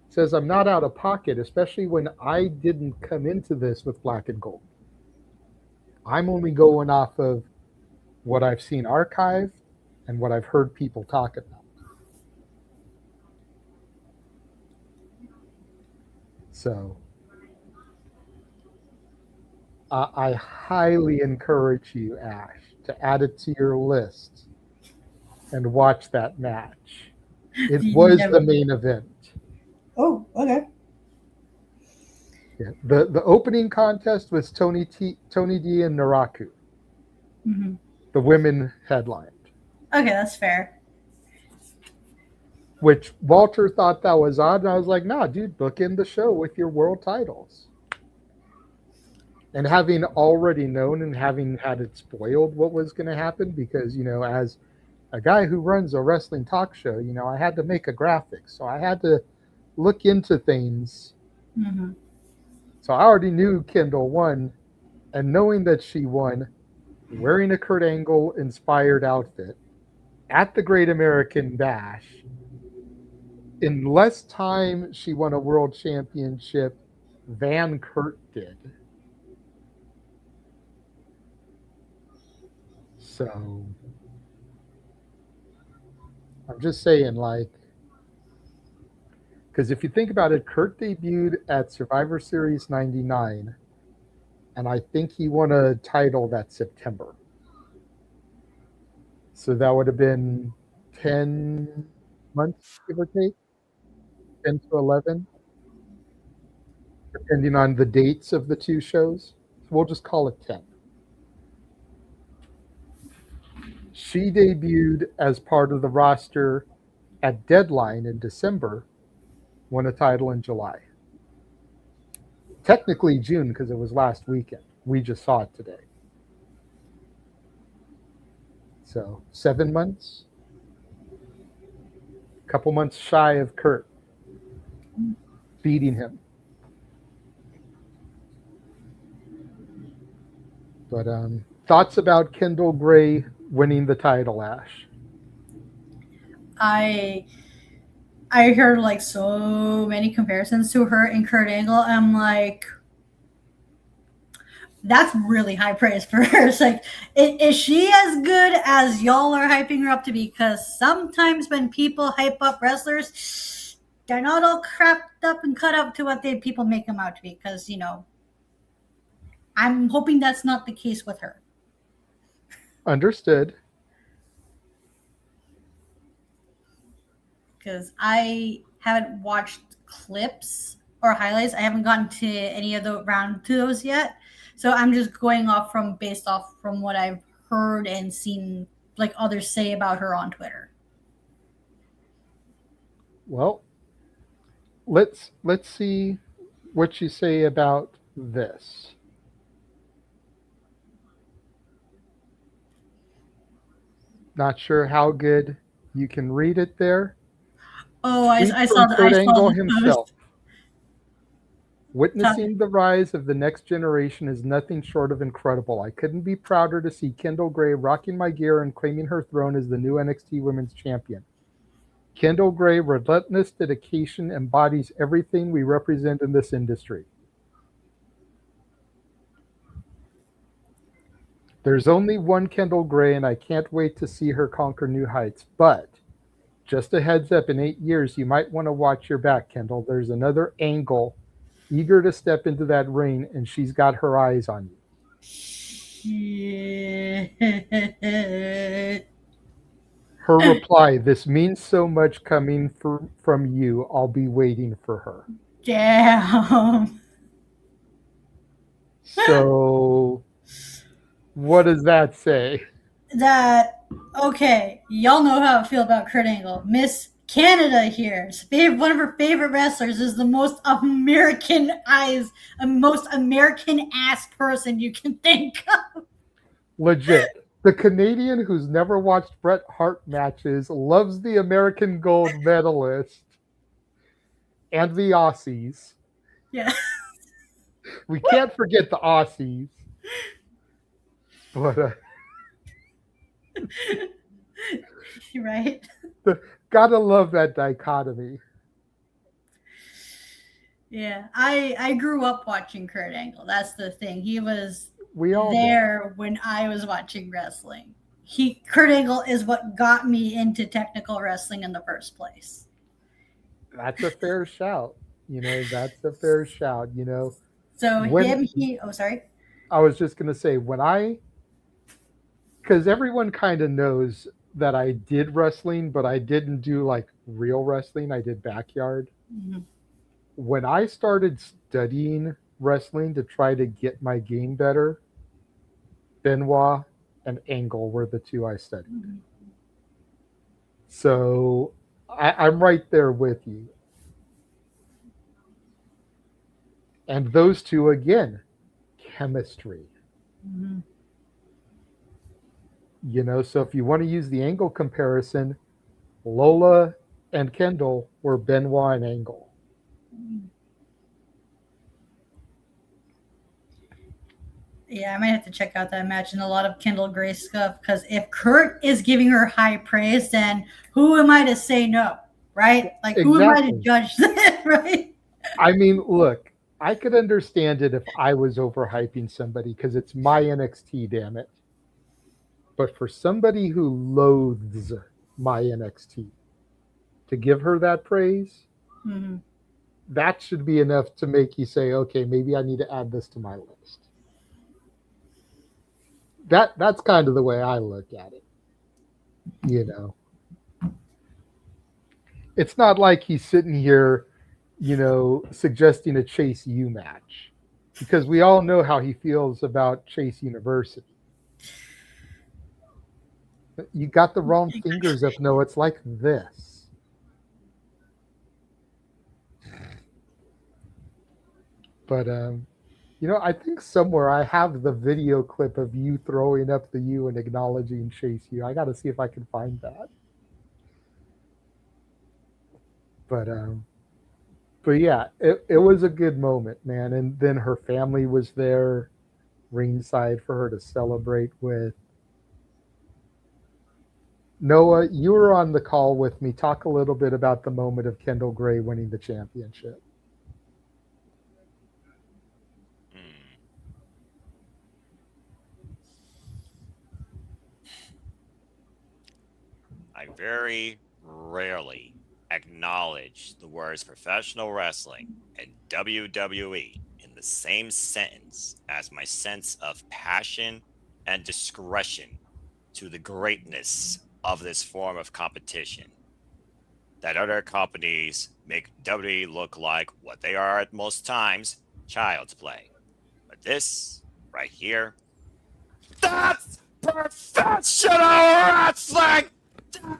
L: says I'm not out of pocket, especially when I didn't come into this with Black and Gold. I'm only going off of what I've seen archived and what I've heard people talk about. So I highly encourage you, Ash, to add it to your list and watch that match. It was the main event.
A: Oh, okay.
L: Yeah. The opening contest was Tony D and Naraku.
A: Mm-hmm.
L: The women headlined.
A: Okay, that's fair.
L: Which Walter thought that was odd, and I was like, nah, dude, book in the show with your world titles. And having already known and having had it spoiled what was going to happen, because, you know, as a guy who runs a wrestling talk show, you know, I had to make a graphic. So I had to look into things.
A: Mm-hmm.
L: So I already knew Kendall won, and knowing that she won, wearing a Kurt Angle inspired outfit at the Great American Bash, in less time she won a world championship than Kurt did. So I'm just saying, like, because if you think about it, Kurt debuted at Survivor Series 99, and I think he won a title that September. So that would have been 10 months, give or take, 10 to 11, depending on the dates of the two shows. So we'll just call it 10. She debuted as part of the roster at Deadline in December, won a title in July. Technically June, because it was last weekend. We just saw it today. So 7 months. A couple months shy of Kurt beating him. But thoughts about Kendall Gray winning the title, Ash?
A: I heard like so many comparisons to her and Kurt Angle. I'm like, that's really high praise for her. It's like, is she as good as y'all are hyping her up to be? Because sometimes when people hype up wrestlers, they're not all crapped up and cut up to what people make them out to be. Because, you know, I'm hoping that's not the case with her.
L: Understood.
A: Because I haven't watched clips or highlights. I haven't gotten to any of the round to those yet. So I'm just going off based off from what I've heard and seen like others say about her on Twitter.
L: Well, let's see what you say about this. Not sure how good you can read it there.
A: Oh, I saw the
L: Angle himself. Witnessing the rise of the next generation is nothing short of incredible. I couldn't be prouder to see Kendall Gray rocking my gear and claiming her throne as the new NXT Women's Champion. Kendall Gray, relentless dedication, embodies everything we represent in this industry. There's only one Kendall Gray, and I can't wait to see her conquer new heights. But just a heads up, in 8 years, you might want to watch your back, Kendall. There's another Angle eager to step into that ring, and she's got her eyes on you. Her reply, this means so much coming from you. I'll be waiting for her.
A: Damn.
L: So, what does that say?
A: That, okay, y'all know how I feel about Kurt Angle. Miss Canada here. One of her favorite wrestlers is the most Americanized, most American ass person you can think of.
L: Legit. The Canadian who's never watched Bret Hart matches loves the American gold medalist and the Aussies.
A: Yeah.
L: We can't forget the Aussies. But
A: right?
L: Gotta love that dichotomy.
A: Yeah, I grew up watching Kurt Angle. That's the thing. He was
L: all
A: there when I was watching wrestling. Kurt Angle is what got me into technical wrestling in the first place.
L: That's a fair shout. That's a fair shout.
A: So sorry.
L: I was just gonna say because everyone kind of knows that I did wrestling, but I didn't do like real wrestling. I did backyard.
A: Mm-hmm.
L: When I started studying wrestling to try to get my game better, Benoit and Angle were the two I studied.
A: Mm-hmm.
L: So I'm right there with you. And those two, again, chemistry.
A: Mm-hmm.
L: So if you want to use the Angle comparison, Lola and Kendall were Benoit and Angle.
A: Yeah, I might have to check out that match and a lot of Kendall Gray stuff, because if Kurt is giving her high praise, then who am I to say no, right? Like, who am I to judge that, right?
L: I mean, look, I could understand it if I was overhyping somebody because it's my NXT, damn it. But for somebody who loathes my NXT, to give her that praise,
A: mm-hmm.
L: that should be enough to make you say, okay, maybe I need to add this to my list. That's kind of the way I look at it. It's not like he's sitting here, suggesting a Chase U match, because we all know how he feels about Chase University. You got the wrong fingers up. No, it's like this. But I think somewhere I have the video clip of you throwing up the U and acknowledging Chase U. I got to see if I can find that. But yeah, it was a good moment, man. And then her family was there ringside for her to celebrate with. Noah, you were on the call with me. Talk a little bit about the moment of Kendall Gray winning the championship.
S: I very rarely acknowledge the words professional wrestling and WWE in the same sentence as my sense of passion and discretion to the greatness of this form of competition. That other companies make WWE look like what they are at most times, child's play. But this right here, that's professional wrestling! I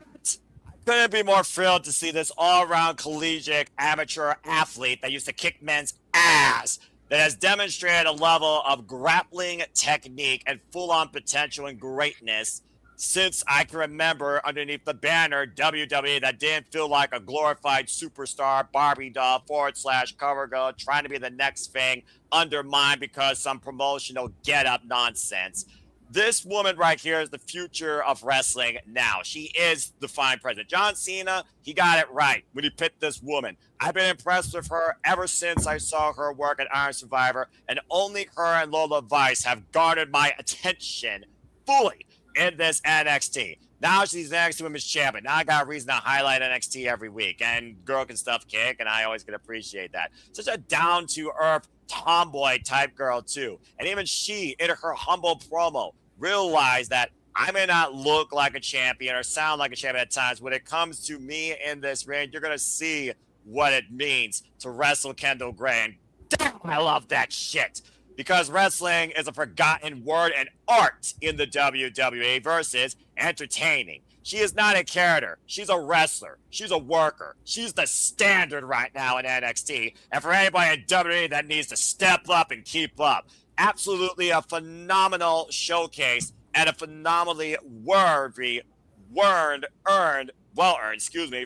S: couldn't be more thrilled to see this all-around collegiate amateur athlete that used to kick men's ass, that has demonstrated a level of grappling technique and full-on potential and greatness since I can remember underneath the banner WWE that didn't feel like a glorified superstar Barbie doll / cover girl trying to be the next thing undermined because some promotional get-up nonsense. This woman right here is the future of wrestling now. She is the fine president. John Cena, he got it right when he picked this woman. I've been impressed with her ever since I saw her work at Iron Survivor, and only her and Lola Vice have garnered my attention fully in this NXT. Now she's the NXT Women's Champion. Now I got a reason to highlight NXT every week, and girl can stuff kick, and I always can appreciate that. Such a down-to-earth tomboy type girl, too. And even she, in her humble promo, realized that I may not look like a champion or sound like a champion at times. When it comes to me in this ring, you're going to see what it means to wrestle Kendall Gray. And damn, I love that shit. Because wrestling is a forgotten word and art in the WWE versus entertaining. She is not a character. She's a wrestler. She's a worker. She's the standard right now in NXT. And for anybody in WWE that needs to step up and keep up, absolutely a phenomenal showcase and a phenomenally well-earned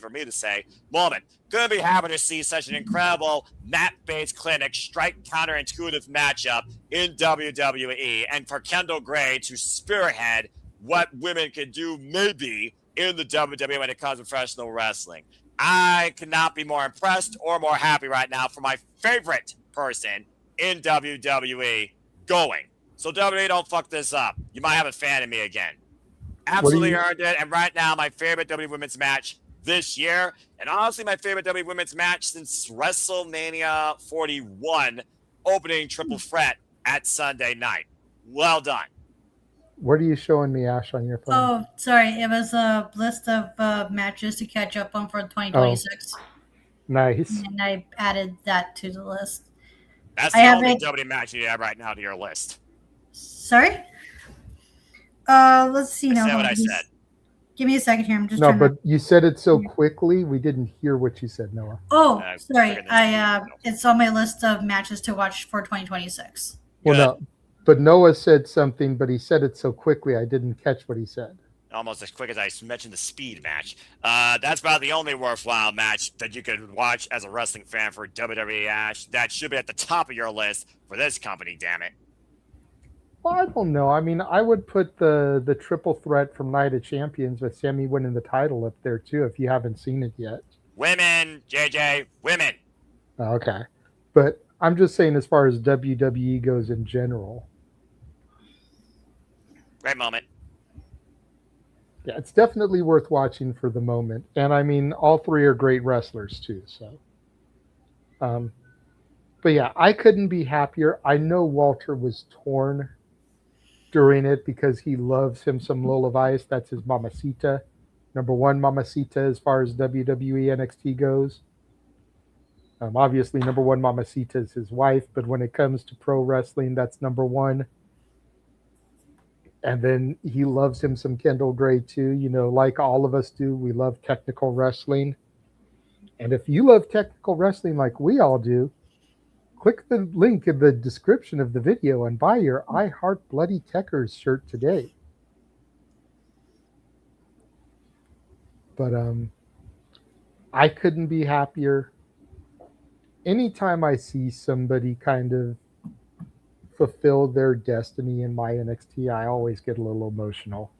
S: for me to say, moment. Couldn't be happy to see such an incredible map-based clinic strike counterintuitive matchup in WWE, and for Kendall Gray to spearhead what women can do maybe in the WWE when it comes to professional wrestling. I could not be more impressed or more happy right now for my favorite person in WWE going. So WWE, don't fuck this up. You might have a fan of me again. Absolutely earned it. And right now, my favorite WWE Women's match this year, and honestly, my favorite WWE Women's match since WrestleMania 41, opening triple threat at Sunday night. Well done.
L: What are you showing me, Ash, on your phone?
A: Oh, sorry. It was a list of matches to catch up on for 2026.
L: Oh, nice.
A: And I added that to the list.
S: That's the only WWE match you have right now to your list.
A: Sorry? Let's see now.
S: I said what I said.
A: Give me a second here. I'm just
L: No,
A: trying
L: but
A: to...
L: you said it so quickly, we didn't hear what you said, Noah.
A: Oh, sorry. It's on my list of matches to watch for 2026.
L: Well, no, but Noah said something, but he said it so quickly, I didn't catch what he said.
S: Almost as quick as I mentioned the speed match. That's about the only worthwhile match that you could watch as a wrestling fan for WWE, Ash. That should be at the top of your list for this company, damn it.
L: Well, I don't know. I mean, I would put the triple threat from Night of Champions with Sammy winning the title up there, too, if you haven't seen it yet.
S: Women, JJ, women.
L: Okay. But I'm just saying as far as WWE goes in general.
S: Great moment.
L: Yeah, it's definitely worth watching for the moment. And I mean, all three are great wrestlers, too, so. But yeah, I couldn't be happier. I know Walter was torn during it because he loves him some Lola Vice. That's his mamacita. Number one mamacita as far as WWE NXT goes. Obviously, number one mamacita is his wife, but when it comes to pro wrestling, that's number one. And then he loves him some Kendall Gray too. You know, like all of us do, we love technical wrestling. And if you love technical wrestling like we all do, click the link in the description of the video and buy your I Heart Bloody Techers shirt today. But I couldn't be happier. Anytime I see somebody kind of fulfill their destiny in my NXT, I always get a little emotional.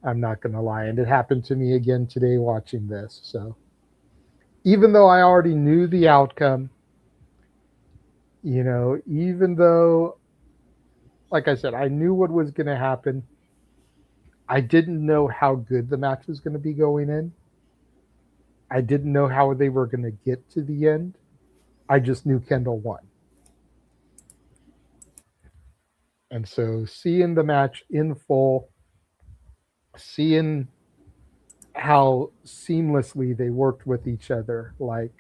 L: I'm not going to lie. And it happened to me again today watching this. So even though I already knew the outcome, you know, even though, like I said, I knew what was going to happen, I didn't know how good the match was going to be going in. I didn't know how they were going to get to the end. I just knew Kendall won. And so seeing the match in full, seeing how seamlessly they worked with each other, like,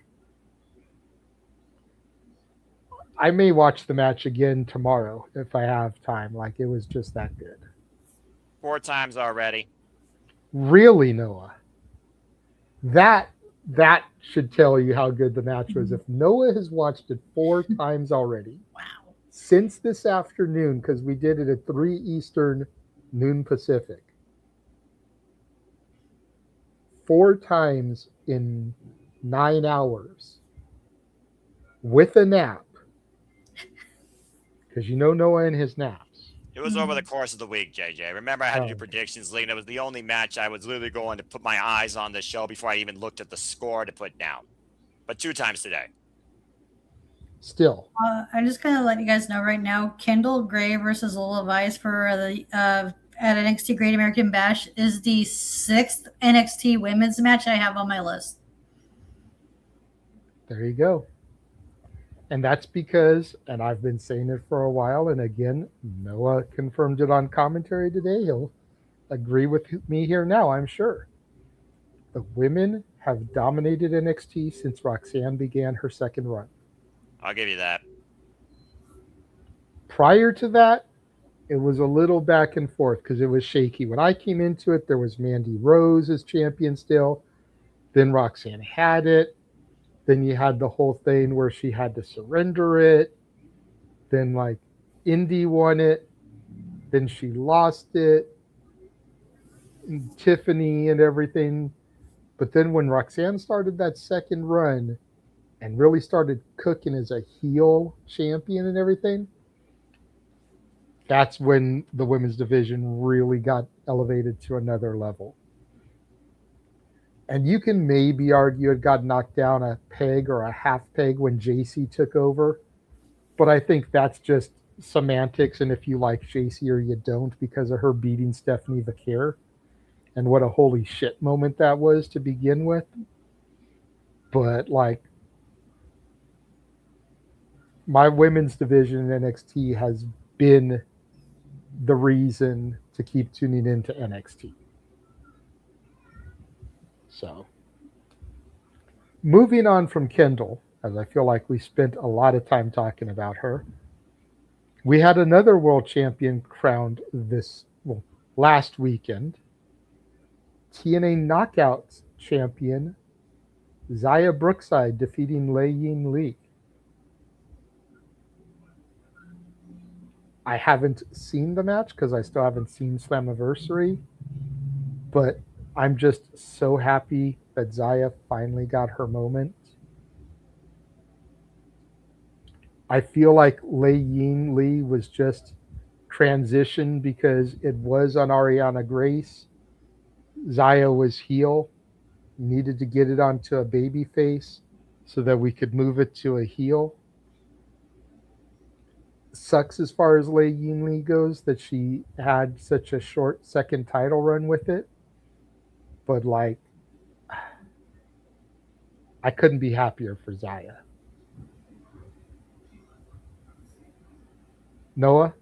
L: I may watch the match again tomorrow if I have time. Like, it was just that good.
S: 4 times already.
L: Really, Noah? That should tell you how good the match was. If Noah has watched it 4 times already.
A: Wow.
L: Since this afternoon, because we did it at 3 Eastern, noon Pacific. 4 times in 9 hours with a nap. Because you know Noah and his naps.
S: It was over the course of the week, JJ. Remember, I had to do predictions league. That was the only match I was literally going to put my eyes on the show before I even looked at the score to put down. But 2 times today.
L: Still.
A: I'm just gonna let you guys know right now. Kendall Gray versus Lola Vice for the at NXT Great American Bash is the 6th NXT Women's match I have on my list.
L: There you go. And that's because, and I've been saying it for a while, and again, Noah confirmed it on commentary today. He'll agree with me here now, I'm sure. The women have dominated NXT since Roxanne began her second run.
S: I'll give you that.
L: Prior to that, it was a little back and forth because it was shaky. When I came into it, there was Mandy Rose as champion still. Then Roxanne had it. Then you had the whole thing where she had to surrender it. Then, like, Indy won it. Then she lost it. And Tiffany and everything. But then when Roxanne started that second run and really started cooking as a heel champion and everything, that's when the women's division really got elevated to another level. And you can maybe argue it got knocked down a peg or a half peg when JC took over. But I think that's just semantics, and if you like JC or you don't, because of her beating Stephanie Vaquer. And what a holy shit moment that was to begin with. But, like, my women's division in NXT has been the reason to keep tuning into NXT. So, moving on from Kendall, as I feel like we spent a lot of time talking about her, we had another world champion crowned last weekend. TNA Knockouts champion Zaya Brookside defeating Lei Yin Lee. I haven't seen the match because I still haven't seen Slammiversary, but I'm just so happy that Zaya finally got her moment. I feel like Lei Yin Lee was just transitioned because it was on Ariana Grace. Zaya was heel, needed to get it onto a baby face so that we could move it to a heel. Sucks as far as Lei Yin Lee goes that she had such a short second title run with it. But, like, I couldn't be happier for Zaya. Noah?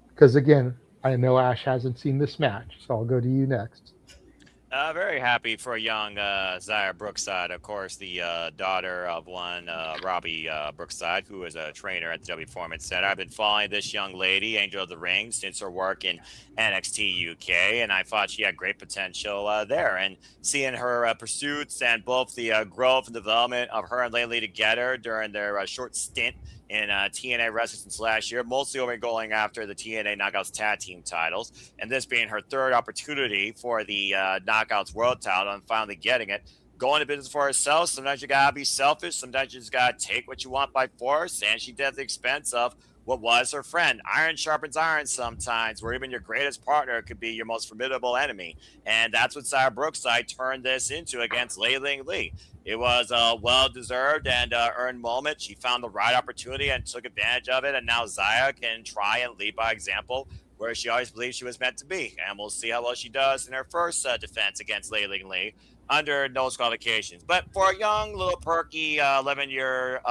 L: Because, again, I know Ash hasn't seen this match, so I'll go to you next.
S: Very happy for young Zaya Brookside, of course, the daughter of one Robbie Brookside, who is a trainer at the W Performance Center. I've been following this young lady, Angel of the Ring, since her work in NXT UK, and I thought she had great potential there. And seeing her pursuits and both the growth and development of her and Laylee together during their short stint in TNA Wrestling since last year, mostly only going after the TNA Knockouts Tag Team titles, and this being her third opportunity for the Knockouts World title and finally getting it. Going to business for herself, sometimes you gotta be selfish, sometimes you just gotta take what you want by force, and she did at the expense of what was her friend. Iron sharpens iron sometimes, where even your greatest partner could be your most formidable enemy, and that's what Zaya Brookside turned this into against Lei Ling Lee. It was a well-deserved and earned moment. She found the right opportunity and took advantage of it, and now Zaya can try and lead by example where she always believed she was meant to be. And we'll see how well she does in her first defense against Lei Ling Lee under no qualifications. But for a young, little perky 11-year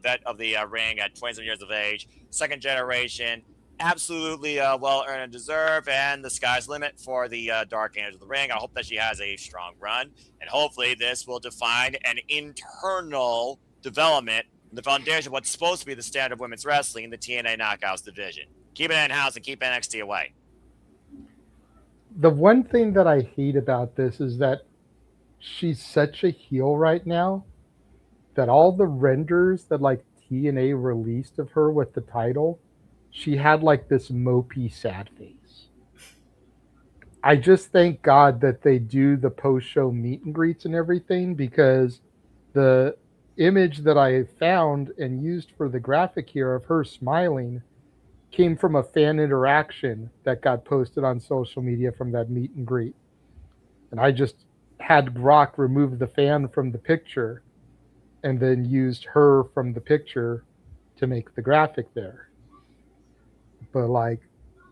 S: vet of the ring at 27 years of age, second generation, absolutely well-earned and deserved, and the sky's the limit for the Dark Angels of the Ring. I hope that she has a strong run, and hopefully this will define an internal development in the foundation of what's supposed to be the standard of women's wrestling in the TNA Knockouts division. Keep it in-house and keep NXT away.
L: The one thing that I hate about this is that she's such a heel right now that all the renders that, like, TNA released of her with the title, she had, like, this mopey sad face. I just thank God that they do the post-show meet and greets and everything, because the image that I found and used for the graphic here of her smiling came from a fan interaction that got posted on social media from that meet and greet. And I just had Grok remove the fan from the picture and then used her from the picture to make the graphic there. But like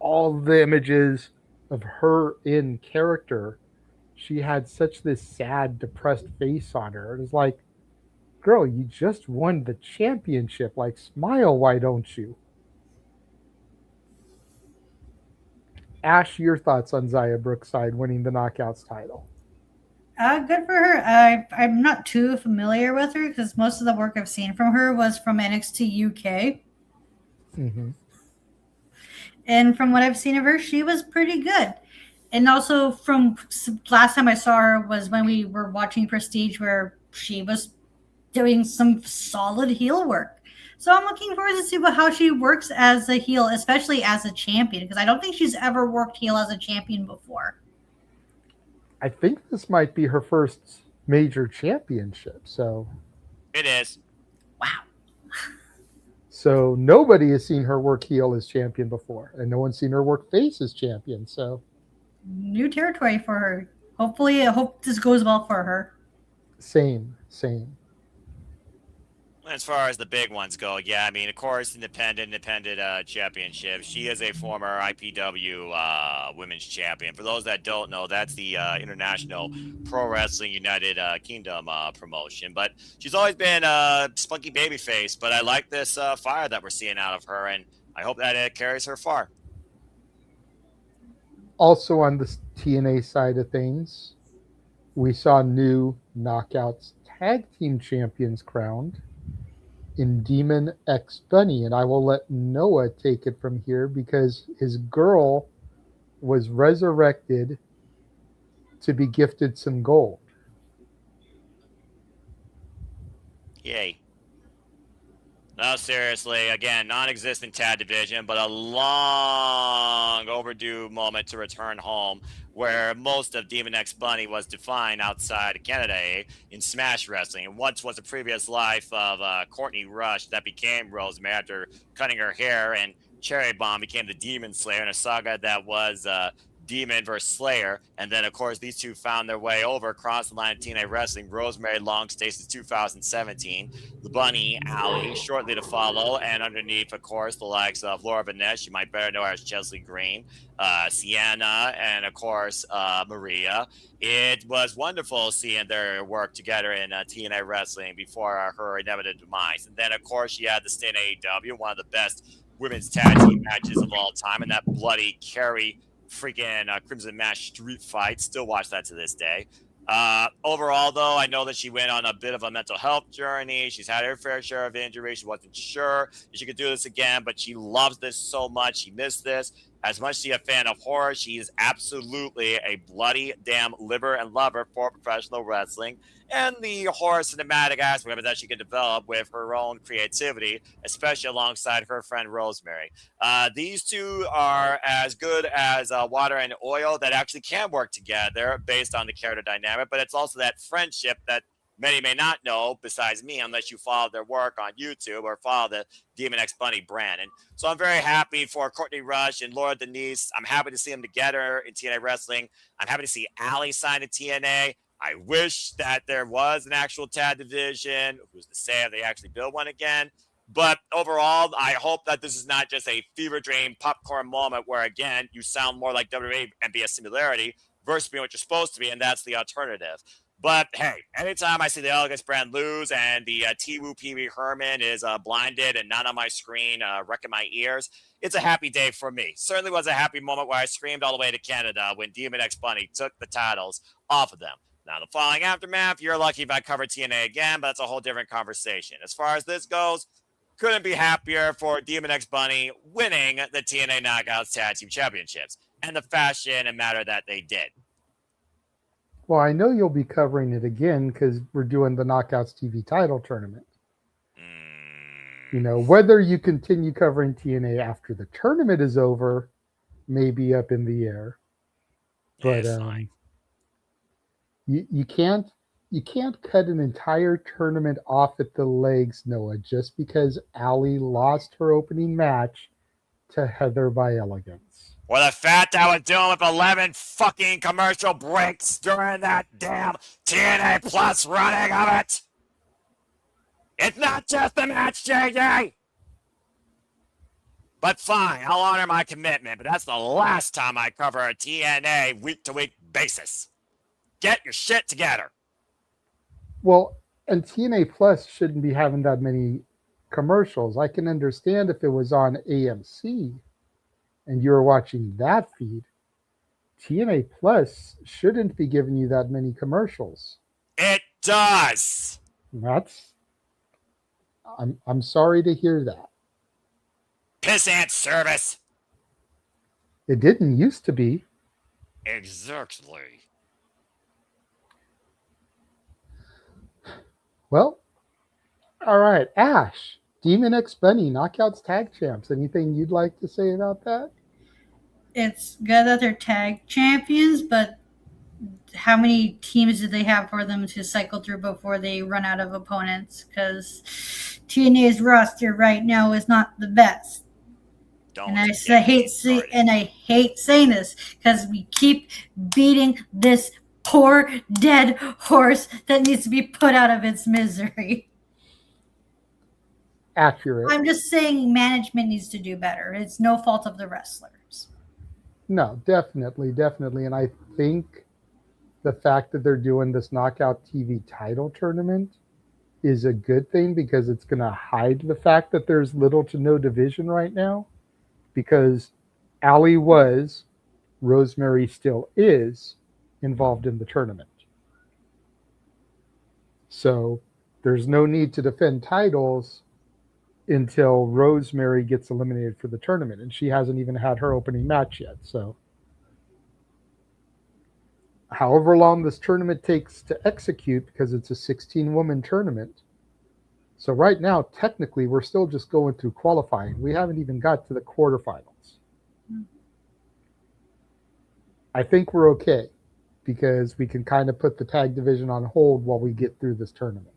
L: all the images of her in character, she had such this sad, depressed face on her. It was like, girl, you just won the championship. Like, smile, why don't you? Ash, your thoughts on Zaya Brookside winning the Knockouts title?
A: Good for her. I'm not too familiar with her because most of the work I've seen from her was from NXT UK.
L: Mm-hmm.
A: And from what I've seen of her, she was pretty good. And also from last time I saw her was when we were watching Prestige, where she was doing some solid heel work. So I'm looking forward to see how she works as a heel, especially as a champion, because I don't think she's ever worked heel as a champion before.
L: I think this might be her first major championship. So
S: It is.
L: So nobody has seen her work heel as champion before, and no one's seen her work face as champion. So
A: New territory for her. Hopefully, I hope this goes well for her.
L: same.
S: As far as the big ones go, yeah, I mean, of course, independent championship. She is a former IPW women's champion. For those that don't know, that's the International Pro Wrestling United Kingdom promotion. But she's always been a spunky babyface. But I like this fire that we're seeing out of her, and I hope that it carries her far.
L: Also on the TNA side of things, we saw new Knockouts Tag Team Champions crowned in Demon X Bunny, and I will let Noah take it from here because his girl was resurrected to be gifted some gold.
S: Yay. No, seriously, again, non-existent tag division, but a long overdue moment to return home where most of Demon X Bunny was defined outside of Canada in Smash Wrestling. And once was a previous life of Courtney Rush that became Rosemary after cutting her hair, and Cherry Bomb became the Demon Slayer in a saga that was Demon versus Slayer. And then, of course, these two found their way over across the line of TNA Wrestling. Rosemary long stays in 2017. The Bunny, Allie, shortly to follow. And underneath, of course, the likes of Laura Vaness, you might better know her as Chesley Green, Sienna, and, of course, Maria. It was wonderful seeing their work together in TNA Wrestling before her inevitable demise. And then, of course, she had the stint in AEW, one of the best women's tag team matches of all time, and that bloody Kerry freaking Crimson Mash street fight. Still watch that to this day. Overall, though, I know that she went on a bit of a mental health journey. She's had her fair share of injuries. She wasn't sure if she could do this again, but she loves this so much. She missed this. As much as she's a fan of horror, she is absolutely a bloody damn liver and lover for professional wrestling and the horror cinematic aspect that she can develop with her own creativity, especially alongside her friend Rosemary. These two are as good as water and oil that actually can work together based on the character dynamic, but it's also that friendship that many may not know besides me unless you follow their work on YouTube or follow the Demon X Bunny brand. And so I'm very happy for Courtney Rush and Laura Denise. I'm happy to see them together in TNA Wrestling. I'm happy to see Allie sign to TNA. I wish that there was an actual tag division. Who's to say if they actually build one again? But overall, I hope that this is not just a fever dream popcorn moment where, again, you sound more like WWE and be a similarity versus being what you're supposed to be, and that's the alternative. But hey, anytime I see the Elegance brand lose and the T-Woo Pee Wee Herman is blinded and not on my screen, wrecking my ears, it's a happy day for me. Certainly was a happy moment where I screamed all the way to Canada when Demon X Bunny took the titles off of them. Now, the following aftermath, you're lucky if I cover TNA again, but that's a whole different conversation. As far as this goes, couldn't be happier for Demon X Bunny winning the TNA Knockouts Tag Team Championships and the fashion and matter that they did.
L: Well, I know you'll be covering it again because we're doing the Knockouts TV title tournament. You know, whether you continue covering TNA after the tournament is over may be up in the air. But you can't cut an entire tournament off at the legs, Noah, just because Allie lost her opening match to Heather by Elegance.
S: Or the fact I was dealing with 11 fucking commercial breaks during that damn TNA Plus running of it. It's not just the match, JJ. But fine, I'll honor my commitment, but that's the last time I cover a TNA week-to-week basis. Get your shit together.
L: Well, and TNA Plus shouldn't be having that many commercials. I can understand if it was on AMC and you were watching that feed. TNA Plus shouldn't be giving you that many commercials.
S: It does.
L: I'm sorry to hear that.
S: Pissant service.
L: It didn't used to be.
S: Exactly.
L: Well, all right. Ash, Demon X Bunny, Knockouts Tag Champs. Anything you'd like to say about that?
A: It's good that they're tag champions, but how many teams do they have for them to cycle through before they run out of opponents? Because TNA's roster right now is not the best. And I hate saying this because we keep beating this poor dead horse that needs to be put out of its misery.
L: Accurate.
A: I'm just saying management needs to do better. It's no fault of the wrestlers.
L: No, definitely. And I think the fact that they're doing this Knockout TV title tournament is a good thing because it's going to hide the fact that there's little to no division right now. Because Allie was, Rosemary still is involved in the tournament. So there's no need to defend titles until Rosemary gets eliminated for the tournament. And she hasn't even had her opening match yet. So however long this tournament takes to execute, because it's a 16-woman tournament. So right now, technically, we're still just going through qualifying. We haven't even got to the quarterfinals. I think we're okay because we can kind of put the tag division on hold while we get through this tournament.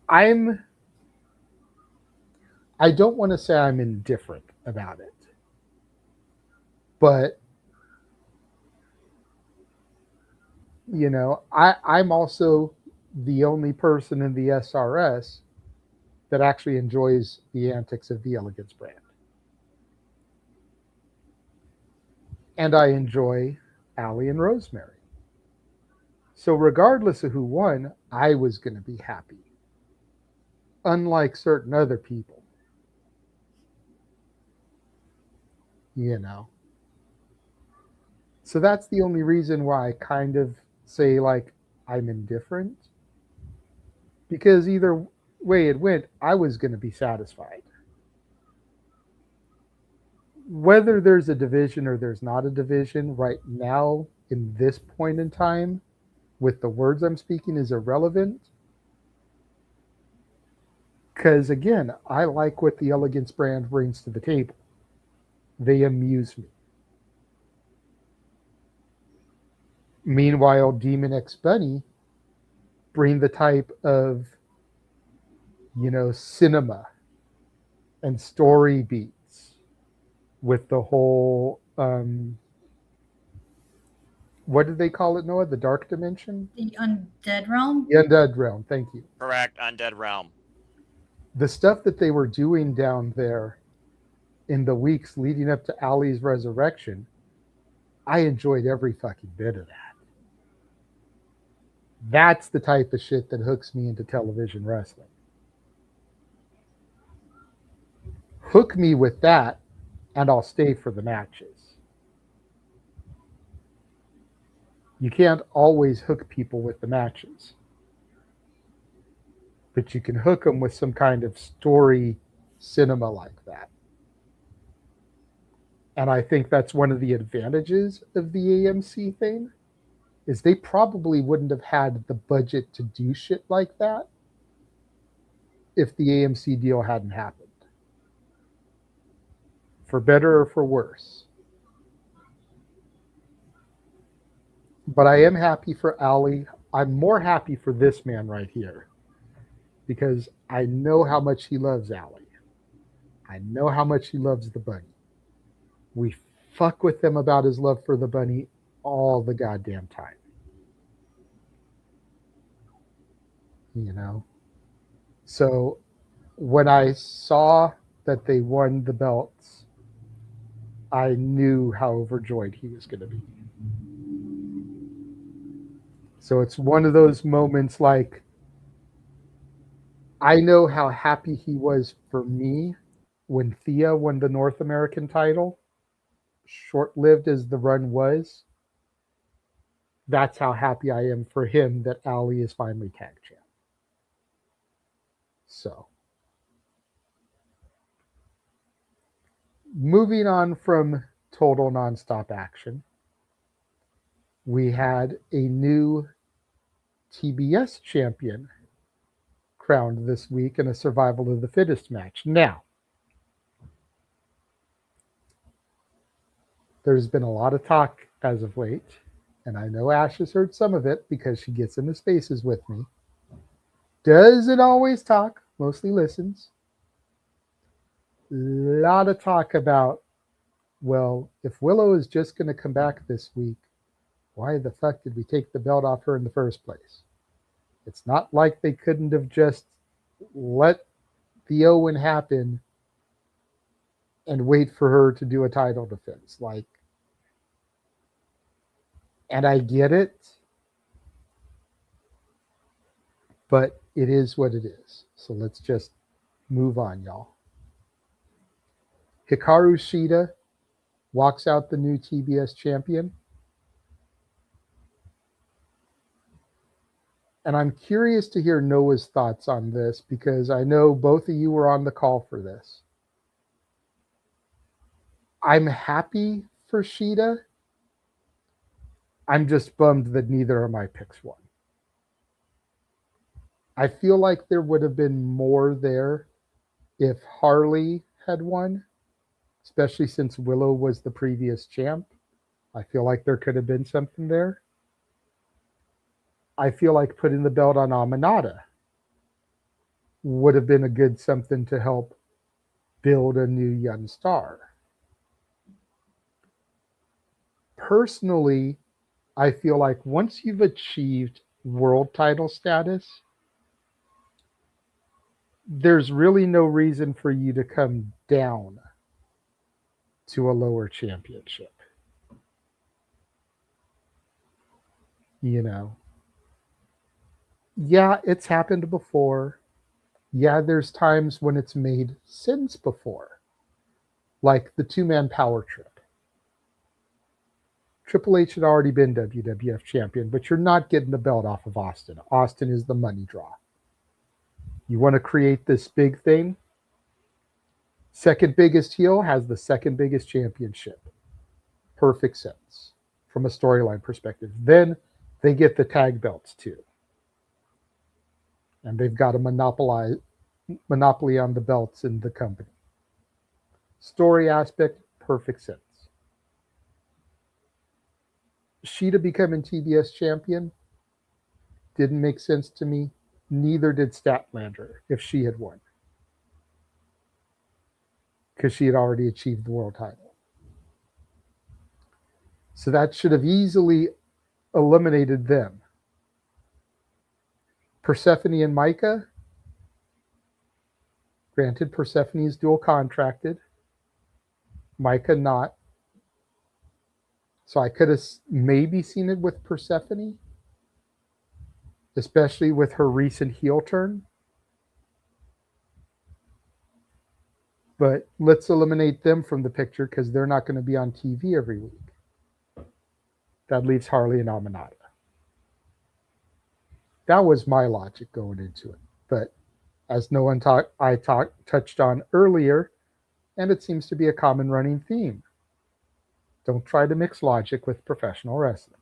L: I don't want to say I'm indifferent about it, but you know, I'm also the only person in the SRS that actually enjoys the antics of the Elegance brand. And I enjoy Allie and Rosemary. So regardless of who won, I was going to be happy. Unlike certain other people. You know. So that's the only reason why I kind of say, like, I'm indifferent. Because either way it went, I was going to be satisfied. Whether there's a division or there's not a division right now in this point in time with the words I'm speaking is irrelevant. Because again, I like what the Elegance brand brings to the table. They amuse me. Meanwhile, Demon X Bunny bring the type of, you know, cinema and story beats with the whole, what did they call it, Noah? The Dark Dimension?
A: The Undead Realm?
L: The Undead Realm, thank you.
S: Correct, Undead Realm.
L: The stuff that they were doing down there in the weeks leading up to Allie's resurrection, I enjoyed every fucking bit of that. That's the type of shit that hooks me into television wrestling. Hook me with that, and I'll stay for the matches. You can't always hook people with the matches. But you can hook them with some kind of story cinema like that. And I think that's one of the advantages of the AMC thing, is they probably wouldn't have had the budget to do shit like that if the AMC deal hadn't happened. for better or for worse. But I am happy for Ali. I'm more happy for this man right here because I know how much he loves Ali. I know how much he loves the bunny. We fuck with him about his love for the bunny all the goddamn time. You know? So when I saw that they won the belts, I knew how overjoyed he was going to be. So it's one of those moments like, I know how happy he was for me when Thea won the North American title, short-lived as the run was. That's how happy I am for him that Ali is finally tag champ. So, moving on from total nonstop action, we had a new TBS champion crowned this week in a survival of the fittest match. Now, there's been a lot of talk as of late, and I know Ash has heard some of it because she gets into spaces with me. Doesn't always talk, mostly listens. A lot of talk about, well, if Willow is just going to come back this week, why the fuck did we take the belt off her in the first place? It's not like they couldn't have just let the Owen happen and wait for her to do a title defense. Like, and I get it, but it is what it is. So let's just move on, y'all. Hikaru Shida walks out the new TBS champion. And I'm curious to hear Noah's thoughts on this because I know both of you were on the call for this. I'm happy for Shida. I'm just bummed that neither of my picks won. I feel like there would have been more there if Harley had won, especially since Willow was the previous champ. I feel like there could have been something there. I feel like putting the belt on Aminata would have been a good something to help build a new young star. Personally, I feel like once you've achieved world title status, there's really no reason for you to come down to a lower championship. You know? Yeah, it's happened before. Yeah, there's times when it's made sense before. Like the two-man power trip. Triple H had already been WWF champion, but you're not getting the belt off of Austin. Austin is the money draw. You want to create this big thing? Second biggest heel has the second biggest championship. Perfect sense from a storyline perspective. Then they get the tag belts too. And they've got a monopoly on the belts in the company. Story aspect, perfect sense. Shida becoming TBS champion didn't make sense to me. Neither did Statlander if she had won. Because she had already achieved the world title. So that should have easily eliminated them. Persephone and Micah. Granted, Persephone is dual contracted. Micah not. So I could have maybe seen it with Persephone, especially with her recent heel turn. But let's eliminate them from the picture because they're not going to be on TV every week. That leaves Harley and Aminata. That was my logic going into it. But as I touched on earlier, and it seems to be a common running theme, don't try to mix logic with professional wrestling.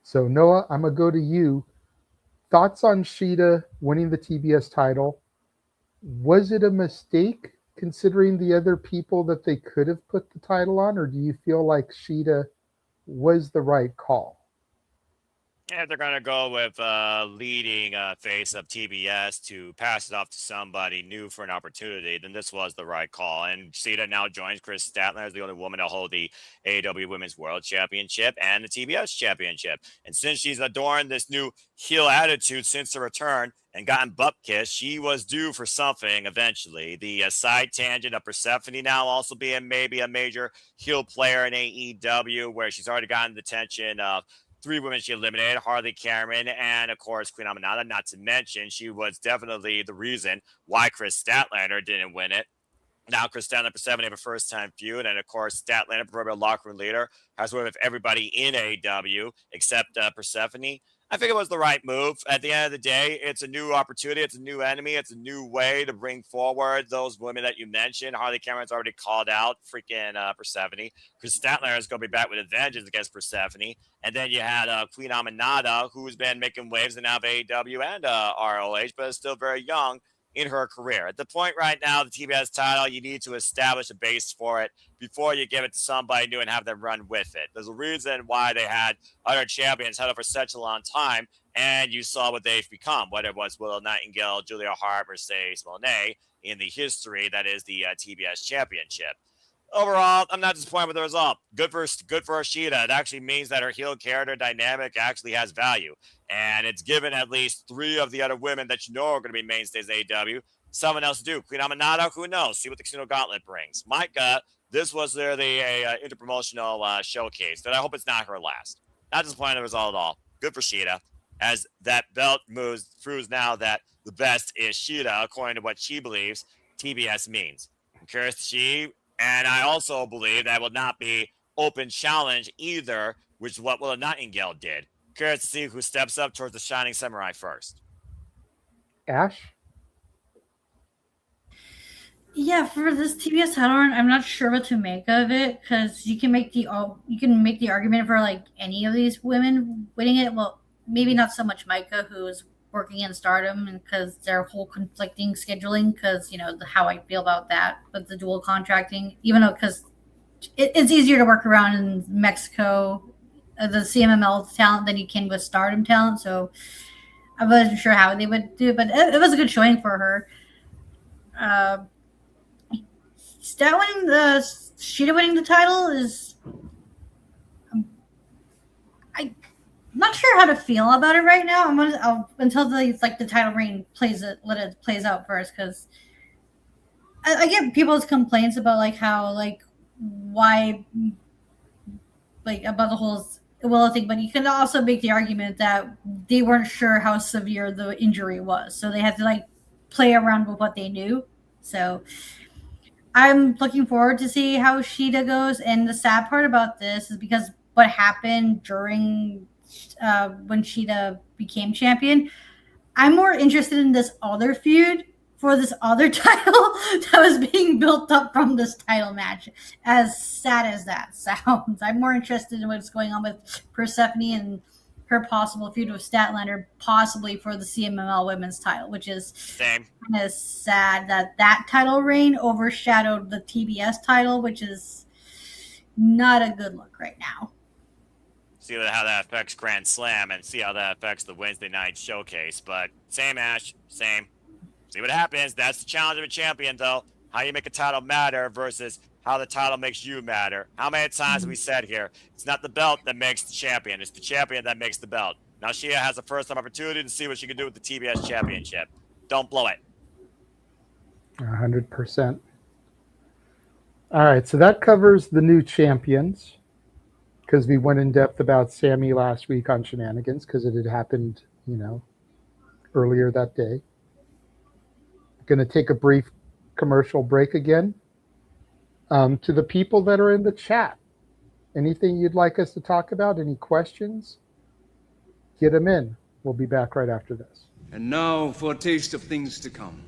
L: So Noah, I'm going to go to you. Thoughts on Shida winning the TBS title? Was it a mistake considering the other people that they could have put the title on, or do you feel like Shida was the right call?
S: If they're going to go with leading face of TBS to pass it off to somebody new for an opportunity, then this was the right call. And Cena now joins Chris Statler as the only woman to hold the AEW Women's World Championship and the TBS Championship. And since she's adorned this new heel attitude since her return and gotten butt kissed, she was due for something eventually. The side tangent of Persephone now also being maybe a major heel player in AEW, where she's already gotten the attention of 3 women she eliminated, Harley Cameron, and of course, Queen Aminata. Not to mention, she was definitely the reason why Chris Statlander didn't win it. Now, Chris Statlander and Persephone have a first-time feud, and of course, Statlander, proverbial locker room leader, has worked with everybody in AEW except Persephone. I think it was the right move. At the end of the day, it's a new opportunity. It's a new enemy. It's a new way to bring forward those women that you mentioned. Harley Cameron's already called out freaking Persephone. Chris Statlander is going to be back with a vengeance against Persephone. And then you had Queen Aminata, who's been making waves in now of AEW and ROH, but is still very young in her career. At the point right now, the TBS title, you need to establish a base for it before you give it to somebody new and have them run with it. There's a reason why they had other champions held up for such a long time, and you saw what they've become, whether it was Willow Nightingale, Julia Hart, Mercedes Moné, in the history that is the TBS Championship. Overall, I'm not disappointed with the result. Good for Ashita. It actually means that her heel character dynamic actually has value. And it's given at least 3 of the other women that you know are going to be mainstays in AEW someone else to do. Queen Aminata, who knows? See what the Casino Gauntlet brings. Micah, this was really a interpromotional showcase, but I hope it's not her last. Not disappointed in the result at all. Good for Shida, as that belt proves now that the best is Shida, according to what she believes TBS means. I'm curious to see. And I also believe that will not be open challenge either, which is what Willow Nightingale did. Curious to see who steps up towards the Shining Samurai first.
L: Ash?
A: Yeah, for this TBS title run, I'm not sure what to make of it, because you can make the argument for like any of these women winning it. Well, maybe not so much Micah, who is working in Stardom, and because their whole conflicting scheduling, because how I feel about that with the dual contracting, even though because it's easier to work around in Mexico, the CMML talent, than you can with Stardom talent. So I wasn't sure how they would do it, but it was a good showing for her. Shida winning the title is, I'm not sure how to feel about it right now. Until the title reign plays out first, because I get people's complaints about why about the whole Willow thing, but you can also make the argument that they weren't sure how severe the injury was, so they had to play around with what they knew. So I'm looking forward to see how Shida goes. And the sad part about this is because what happened during when Shida became champion, I'm more interested in this other feud for this other title that was being built up from this title match. As sad as that sounds, I'm more interested in what's going on with Persephone and her possible feud with Statlander, possibly for the CMLL Women's title, which is kind of sad that title reign overshadowed the TBS title, which is not a good look right now.
S: See how that affects Grand Slam and see how that affects the Wednesday night showcase. But same, Ash, same. See what happens. That's the challenge of a champion, though. How you make a title matter versus how the title makes you matter. How many times have we said here, it's not the belt that makes the champion, it's the champion that makes the belt. Now Shia has a first-time opportunity to see what she can do with the TBS championship. Don't blow it.
L: 100%. All right, so that covers the new champions, because we went in depth about Sammy last week on Shenanigans, because it had happened, earlier that day. Going to take a brief commercial break again. To the people that are in the chat, anything you'd like us to talk about? Any questions? Get them in. We'll be back right after this.
T: And now for a taste of things to come.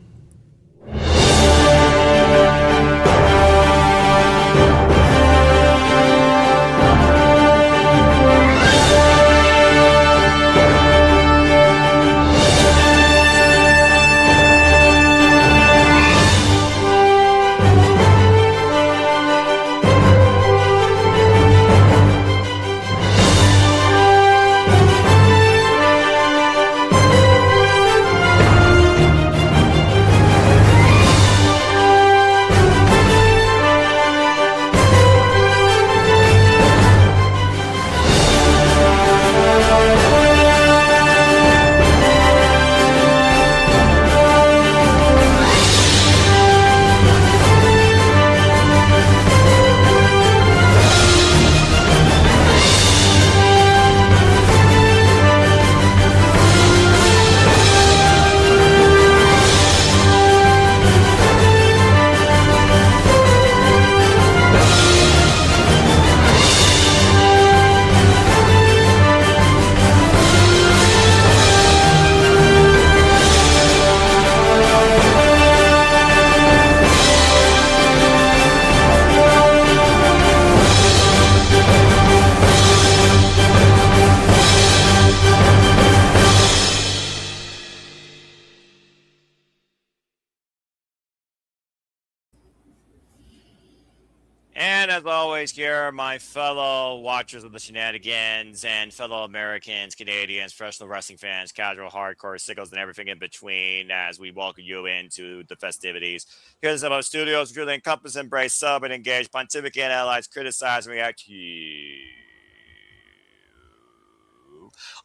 S: And as always, here are my fellow watchers of the Shenanigans and fellow Americans, Canadians, professional wrestling fans, casual, hardcore, sickos, and everything in between as we welcome you into the festivities. Here's about studios, which really encompass, embrace, sub, and engage, pontificate, analyze, criticize, and react to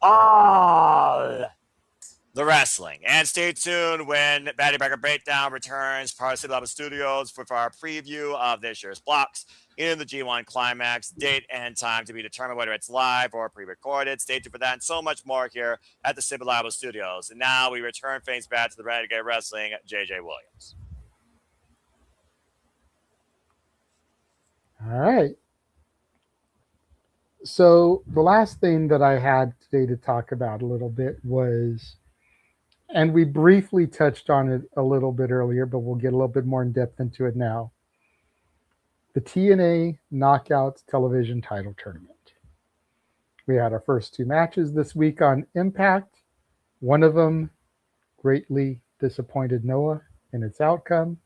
S: all the wrestling. And stay tuned when Batty Bagger Breakdown returns, part of City Level Studios, for our preview of this year's blocks in the G1 Climax. Date and time to be determined, whether it's live or pre-recorded. Stay tuned for that and so much more here at the City Level Studios. And now we return things back to the Renegade of Wrestling, JJ Williams.
L: All right. So the last thing that I had today to talk about a little bit was, and we briefly touched on it a little bit earlier, but we'll get a little bit more in depth into it now. The TNA Knockouts Television Title Tournament. We had our first 2 matches this week on Impact. One of them greatly disappointed Noah in its outcome.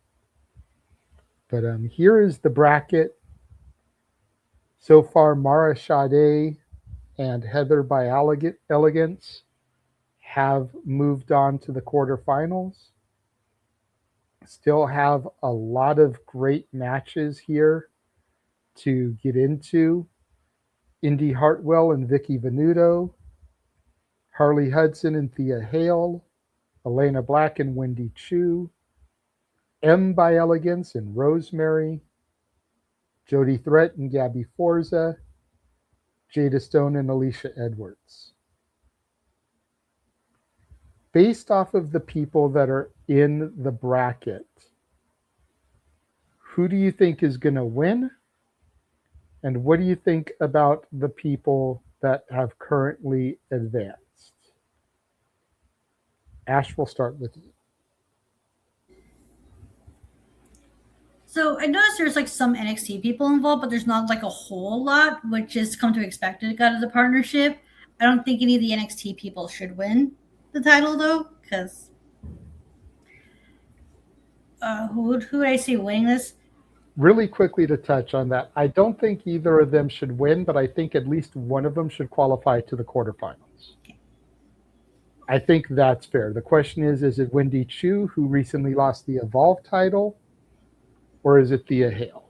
L: But here is the bracket. So far, Mara Sade and Heather by Elegance have moved on to the quarterfinals. Still have a lot of great matches here to get into. Indy Hartwell and Vicky Venuto, Harley Hudson and Thea Hale, Elena Black and Wendy Chu, M by Elegance and Rosemary, Jody Threat and Gabby Forza, Jada Stone and Alicia Edwards. Based off of the people that are in the bracket, who do you think is going to win? And what do you think about the people that have currently advanced? Ash, we'll start with you.
A: So I noticed there's like some NXT people involved, but there's not like a whole lot, which is come to expect out of the partnership. I don't think any of the NXT people should win the title though, because who would I see winning this?
L: Really quickly to touch on that, I don't think either of them should win, but I think at least one of them should qualify to the quarterfinals. Okay. I think that's fair. The question is it Wendy Chu, who recently lost the Evolve title, or is it Thea Hale?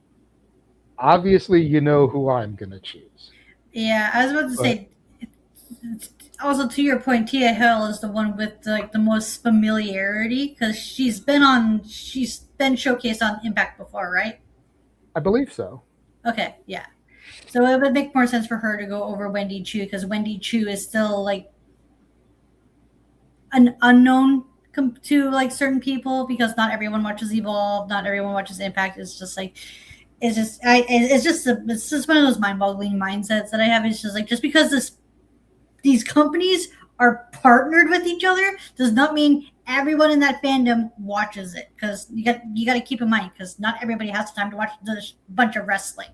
L: Obviously, you know who I'm going to choose.
A: Yeah, I was about to say, also to your point, Thea Hale is the one with the most familiarity, because she's been showcased on Impact before, right?
L: I believe so.
A: Okay, yeah. So it would make more sense for her to go over Wendy Chu, because Wendy Chu is still like an unknown to like certain people, because not everyone watches Evolve, not everyone watches Impact. It's just like it's just one of those mind-boggling mindsets that I have. It's just like, just because these companies are partnered with each other does not mean everyone in that fandom watches it, because you got to keep in mind, because not everybody has the time to watch a bunch of wrestling.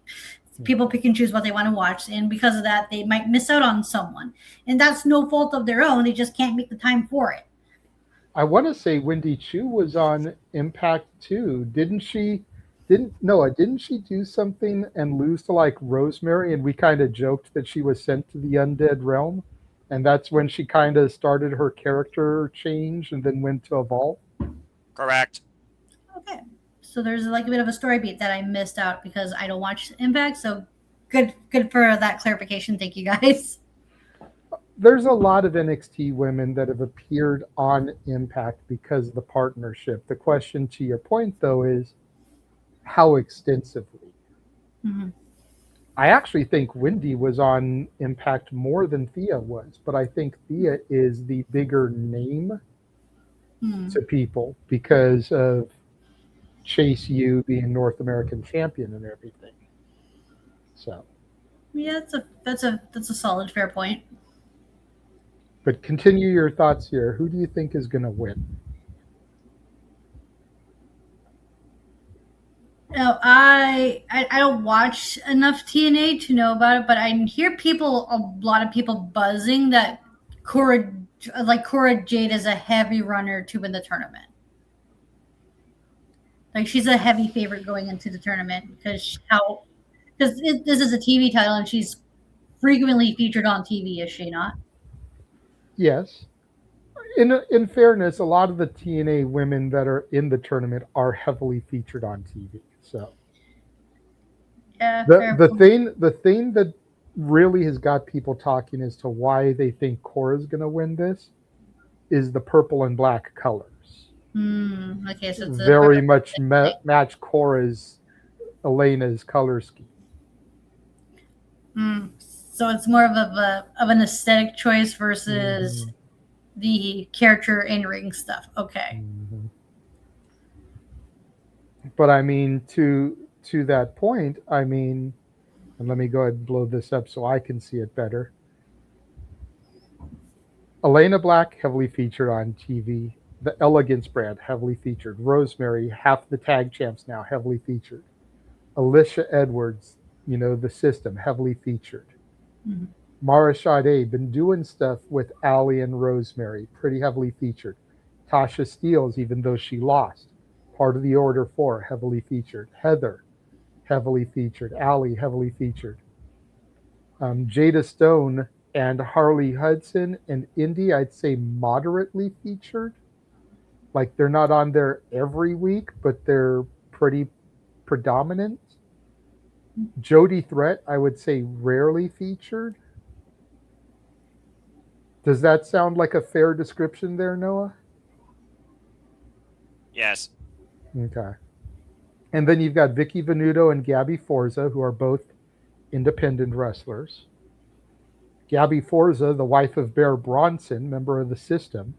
A: People pick and choose what they want to watch, and because of that, they might miss out on someone, and that's no fault of their own. They just can't make the time for it.
L: I want to say Wendy Chu was on Impact too. Didn't she do something and lose to like Rosemary, and we kind of joked that she was sent to the Undead Realm? And that's when she kind of started her character change and then went to Evolve?
S: Correct.
A: Okay. So there's like a bit of a story beat that I missed out because I don't watch Impact. So good for that clarification. Thank you, guys.
L: There's a lot of NXT women that have appeared on Impact because of the partnership. The question to your point, though, is how extensively? Mm-hmm. I actually think Wendy was on Impact more than Thea was, but I think Thea is the bigger name to people because of Chase U being North American champion and everything. So,
A: yeah, that's a solid, fair point.
L: But continue your thoughts here. Who do you think is going to win?
A: No, I don't watch enough TNA to know about it, but I hear a lot of people buzzing that Cora Jade is a heavy runner to win the tournament. Like, she's a heavy favorite going into the tournament because how Because this is a TV title, and she's frequently featured on TV, is she not?
L: Yes. In fairness, a lot of the TNA women that are in the tournament are heavily featured on TV. So
A: Yeah.
L: the thing that really has got people talking as to why they think Cora's going to win this is the purple and black colors.
A: Okay, so it's
L: Very much match Cora's Elena's color scheme.
A: So it's more of an aesthetic choice versus the character in ring stuff. Okay.
L: But I mean, to that point, I mean, and let me go ahead and blow this up so I can see it better. Elena Black, heavily featured on TV. The Elegance brand, heavily featured. Rosemary, half the tag champs now, heavily featured. Alicia Edwards, the system, heavily featured. Mara Sade, been doing stuff with Allie and Rosemary, pretty heavily featured. Tasha Steeles, even though she lost. Part of the Order 4, heavily featured. Heather, heavily featured. Allie, heavily featured. Jada Stone and Harley Hudson and Indy, I'd say moderately featured. Like they're not on there every week, but they're pretty predominant. Jody Threat, I would say rarely featured. Does that sound like a fair description there, Noah?
S: Yes.
L: Okay. And then you've got Vicky Venuto and Gabby Forza, who are both independent wrestlers. Gabby Forza, the wife of Bear Bronson, member of the system.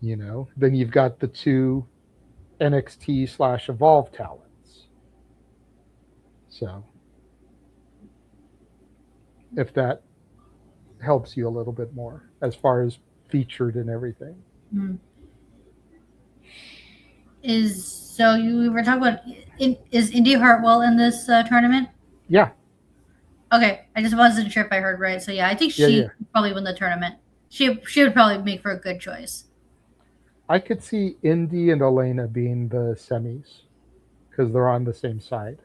L: Then you've got the two NXT/Evolve talents. So, if that helps you a little bit more as far as featured and everything.
A: We were talking about, is Indy Hartwell in this tournament?
L: Yeah.
A: Okay, I just wasn't sure if I heard right. So yeah, I think she would probably win the tournament. She would probably make for a good choice.
L: I could see Indy and Elena being the semis because they're on the same side.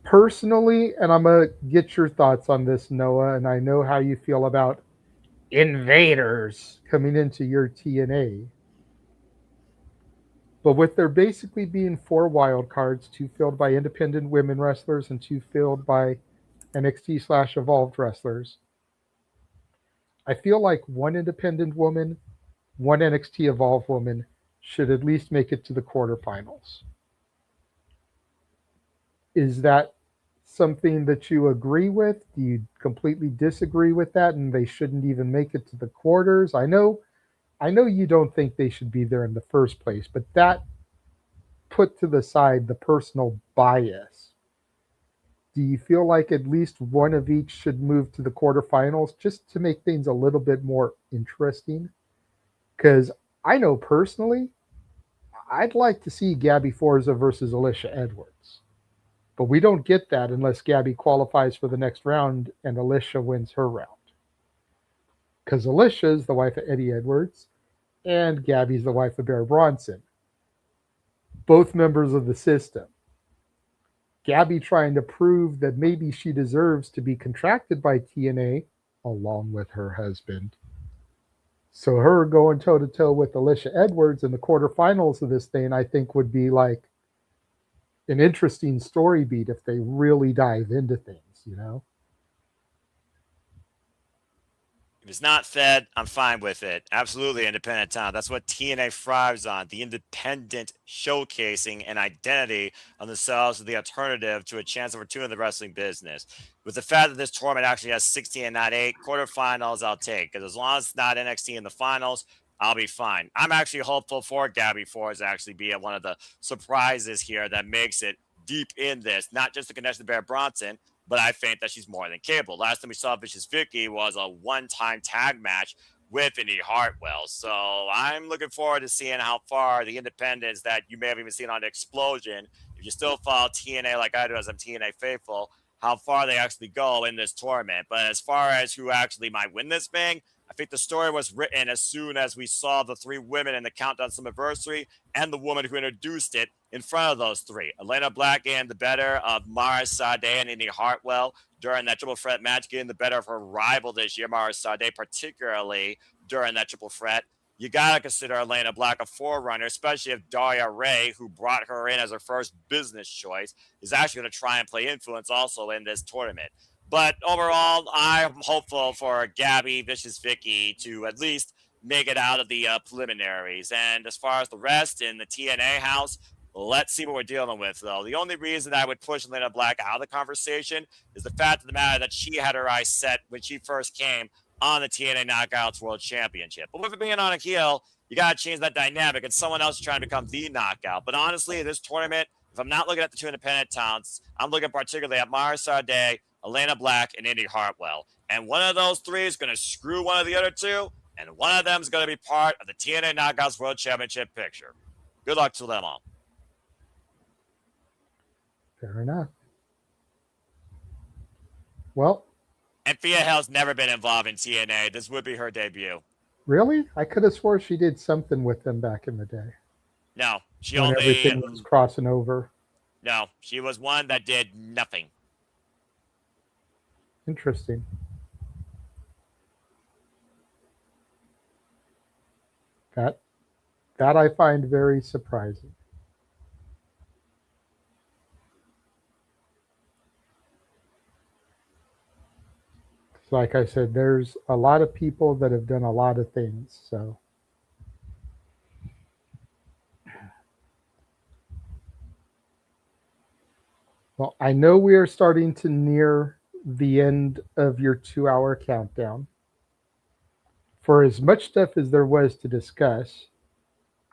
L: Personally, and I'm going to get your thoughts on this, Noah, and I know how you feel about invaders coming into your TNA. But with there basically being 4 wild cards, 2 filled by independent women wrestlers and 2 filled by NXT/Evolved wrestlers, I feel like 1 independent woman, 1 NXT Evolved woman should at least make it to the quarterfinals. Is that something that you agree with? Do you completely disagree with that and they shouldn't even make it to the quarters? I know you don't think they should be there in the first place, but that put to the side the personal bias. Do you feel like at least 1 of each should move to the quarterfinals just to make things a little bit more interesting? Because I know personally, I'd like to see Gabby Forza versus Alicia Edwards. But we don't get that unless Gabby qualifies for the next round and Alicia wins her round. Because Alicia is the wife of Eddie Edwards and Gabby's the wife of Bear Bronson. Both members of the system. Gabby trying to prove that maybe she deserves to be contracted by TNA along with her husband. So her going toe-to-toe with Alicia Edwards in the quarterfinals of this thing, I think would be like an interesting story beat if they really dive into things,
S: If it's not Fed, I'm fine with it. Absolutely independent talent. That's what TNA thrives on, the independent showcasing and identity of themselves as the alternative to a chance number 2 in the wrestling business. With the fact that this tournament actually has 16 and not 8, quarterfinals I'll take. Because as long as it's not NXT in the finals, I'll be fine. I'm actually hopeful for Gabby Forza actually be one of the surprises here that makes it deep in this. Not just the connection to Bear Bronson, but I think that she's more than capable. Last time we saw Vicious Vicky was a one-time tag match with Indy Hartwell. So I'm looking forward to seeing how far the independents that you may have even seen on Explosion, if you still follow TNA like I do as I'm TNA faithful, how far they actually go in this tournament. But as far as who actually might win this thing, I think the story was written as soon as we saw the three women in the Countdown Slammiversary and the woman who introduced it in front of those three. Elena Black getting the better of Mara Sade and Indy Hartwell during that triple threat match, getting the better of her rival this year, Mara Sade, particularly during that triple threat. You got to consider Elena Black a forerunner, especially if Daria Ray, who brought her in as her first business choice, is actually going to try and play influence also in this tournament. But overall, I'm hopeful for Gabby, Vicious Vicky to at least make it out of the preliminaries. And as far as the rest in the TNA house, let's see what we're dealing with, though. The only reason I would push Elena Black out of the conversation is the fact of the matter that she had her eyes set when she first came on the TNA Knockouts World Championship. But with it being on a heel, you got to change that dynamic, and someone else is trying to become the knockout. But honestly, this tournament, if I'm not looking at the two independent talents, I'm looking particularly at Mara Sade, Elena Black, and Indy Hartwell. And one of those three is going to screw one of the other two, and one of them is going to be part of the TNA Knockouts World Championship picture. Good luck to them all.
L: Fair enough. Well.
S: And Thea Hell's never been involved in TNA. This would be her debut.
L: Really? I could have swore she did something with them back in the day.
S: No, she
L: when
S: only
L: everything was crossing over.
S: No, she was one that did nothing.
L: Interesting. That I find very surprising. Like I said, there's a lot of people that have done a lot of things. So, well, I know we are starting to near the end of your 2-hour countdown. For as much stuff as there was to discuss,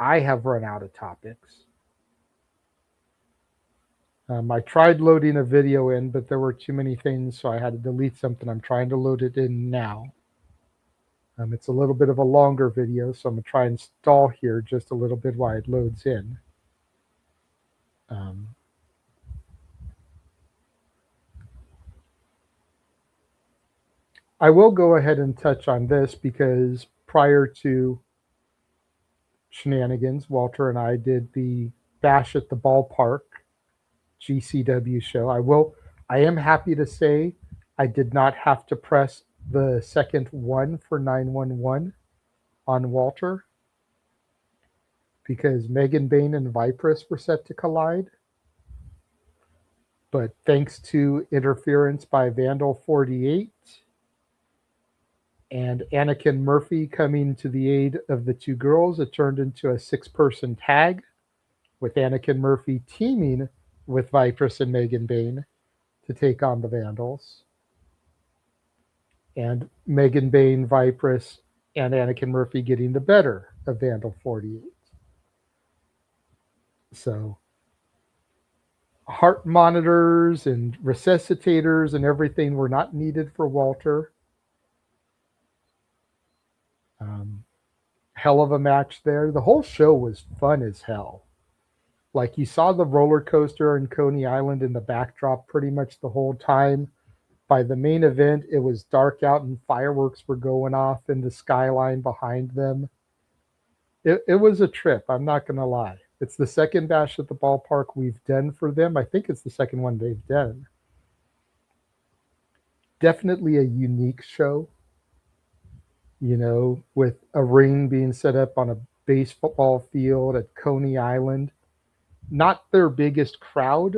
L: I have run out of topics. I tried loading a video in, but there were too many things, so I had to delete something. I'm trying to load it in now. It's a little bit of a longer video, so I'm going to try and stall here just a little bit while it loads in. I will go ahead and touch on this because prior to Shenanigans, Walter and I did the Bash at the Ballpark GCW show. I am happy to say I did not have to press the second one for 911 on Walter because Megan Bain and Vipress were set to collide. But thanks to interference by Vandal 48 and Anakin Murphy coming to the aid of the two girls, it turned into a 6-person tag with Anakin Murphy teaming with Vipress and Megan Bain to take on the Vandals. And Megan Bain, Vipress, and Anakin Murphy getting the better of Vandal 48. So, heart monitors and resuscitators and everything were not needed for Walter. Hell of a match there. The whole show was fun as hell. Like, you saw the roller coaster in Coney Island in the backdrop pretty much the whole time. By the main event, it was dark out and fireworks were going off in the skyline behind them. It was a trip, I'm not going to lie. It's the second Bash at the Ballpark we've done for them. I think it's the second one they've done. Definitely a unique show. You know, with a ring being set up on a baseball field at Coney Island. Not their biggest crowd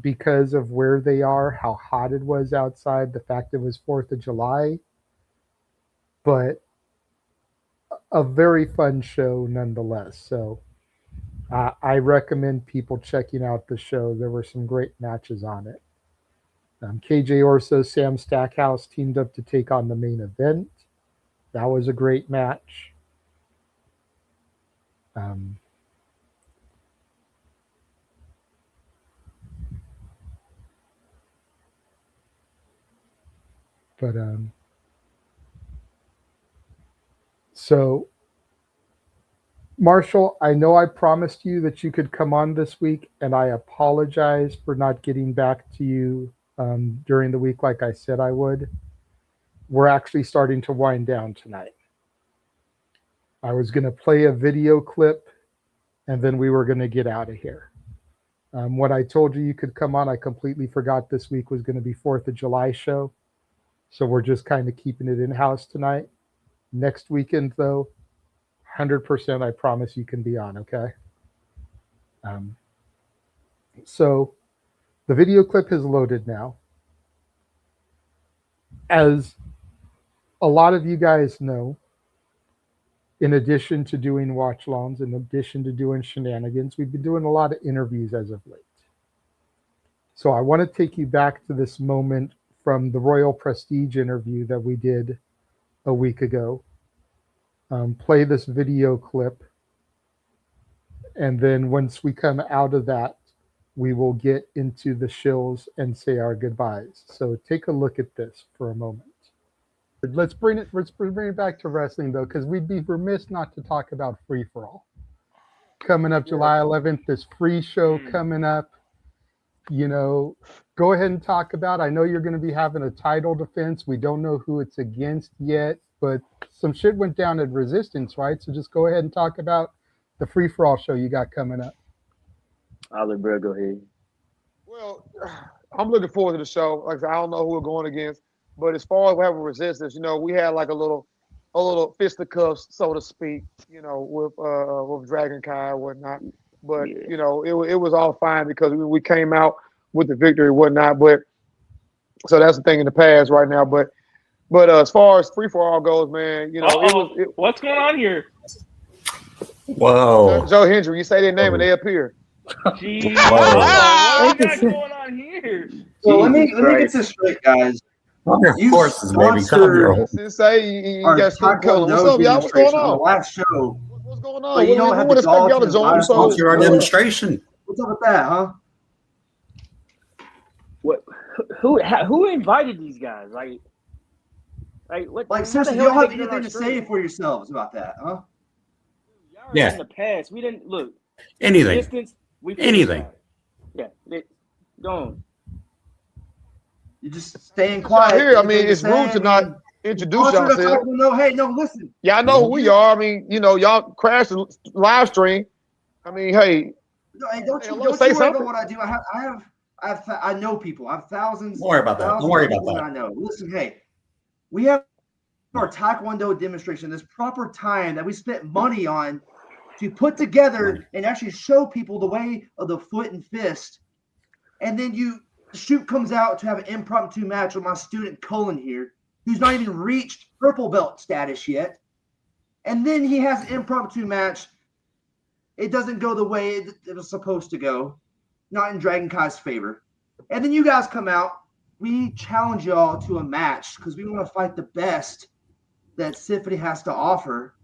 L: because of where they are, how hot it was outside, the fact it was 4th of July. But a very fun show nonetheless. So I recommend people checking out the show. There were some great matches on it. KJ Orso, Sam Stackhouse teamed up to take on the main event. That was a great match. So, Marshall, I know I promised you that you could come on this week, and I apologize for not getting back to you during the week like I said I would. we're actually starting to wind down tonight. I was going to play a video clip, and then we were going to get out of here. What I told you could come on, I completely forgot this week was going to be 4th of July show. So we're just kind of keeping it in-house tonight. Next weekend, though, 100% I promise you can be on, okay? So the video clip is loaded now. As a lot of you guys know, in addition to doing watch-alongs, in addition to doing shenanigans, we've been doing a lot of interviews as of late. So I want to take you back to this moment from the Royal Prestige interview that we did a week ago. Play this video clip. And then once we come out of that, we will get into the shills and say our goodbyes. So take a look at this for a moment. Let's bring it back to wrestling, though, because we'd be remiss not to talk about Free For All. Coming up July 11th, this free show coming up. You know, go ahead and talk about. I know you're going to be having a title defense. We don't know who it's against yet, but some shit went down at Resistance, right? So just go ahead and talk about the Free For All show you got coming up.
U: I'll let Brad go ahead.
V: Well, I'm looking forward to the show. Like I said, I don't know who we're going against. But as far as we have a Resistance, you know, we had like a little fisticuffs, so to speak, you know, with Dragon Kai and whatnot. But you know, it was all fine because we came out with the victory and whatnot. But so that's the thing in the past right now. But as far as Free For All goes, man, you know,
O: what's going on here?
V: Whoa. Joe Hendry, you say their name and they appear.
O: Jeez. What do you got going on here?
W: So let me get this straight, guys. You
V: say you got Steve Cullen. What's up, y'all? What's going on?
W: The last show.
V: What's going on?
W: But you don't have to expect y'all to join. Sponsor our demonstration. What's up with that, huh?
U: What? Who invited these guys? Like what?
W: Like seriously, you don't have anything to say for yourselves about that, huh?
U: Yeah. In the past, we didn't look.
W: Anything.
U: Distance,
W: Anything.
U: Yeah. Go on.
W: You're just staying quiet.
V: Here, I mean, it's rude to not introduce yourself.
W: No, hey, no, listen.
V: Yeah, I know who we are. I mean, you know, y'all crashed the live stream. I mean, hey.
W: No, hey, don't you
V: say
W: worry
V: something.
W: about what I do. I know people. I have thousands. Don't worry about that. Don't worry about that. I know. Listen, hey, we have our Taekwondo demonstration. This proper time that we spent money on to put together and actually show people the way of the foot and fist, and then the shoot comes out to have an impromptu match with my student Cullen here, who's not even reached purple belt status yet. And then he has an impromptu match. It doesn't go the way it was supposed to go, not in Dragon Kai's favor. And then you guys come out. We challenge y'all to a match because we want to fight the best that Symphony has to offer.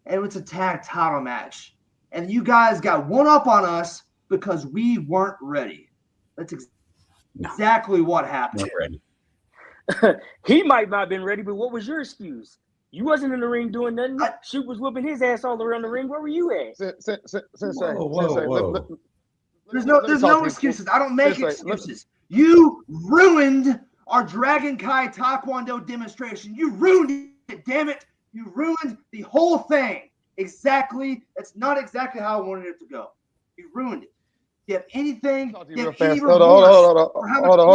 W: And it's a tag title match. And you guys got one up on us because we weren't ready. That's exactly what happened.
U: He might not have been ready, but what was your excuse? You wasn't in the ring doing nothing. Shoot was whooping his ass all around the ring. Where were you at?
W: Whoa. There's no excuses. I don't make excuses. You ruined our Dragon Kai Taekwondo demonstration. You ruined it, damn it. You ruined the whole thing. Exactly. That's not exactly how I wanted it to go. You ruined it. Do you have anything?
V: Hold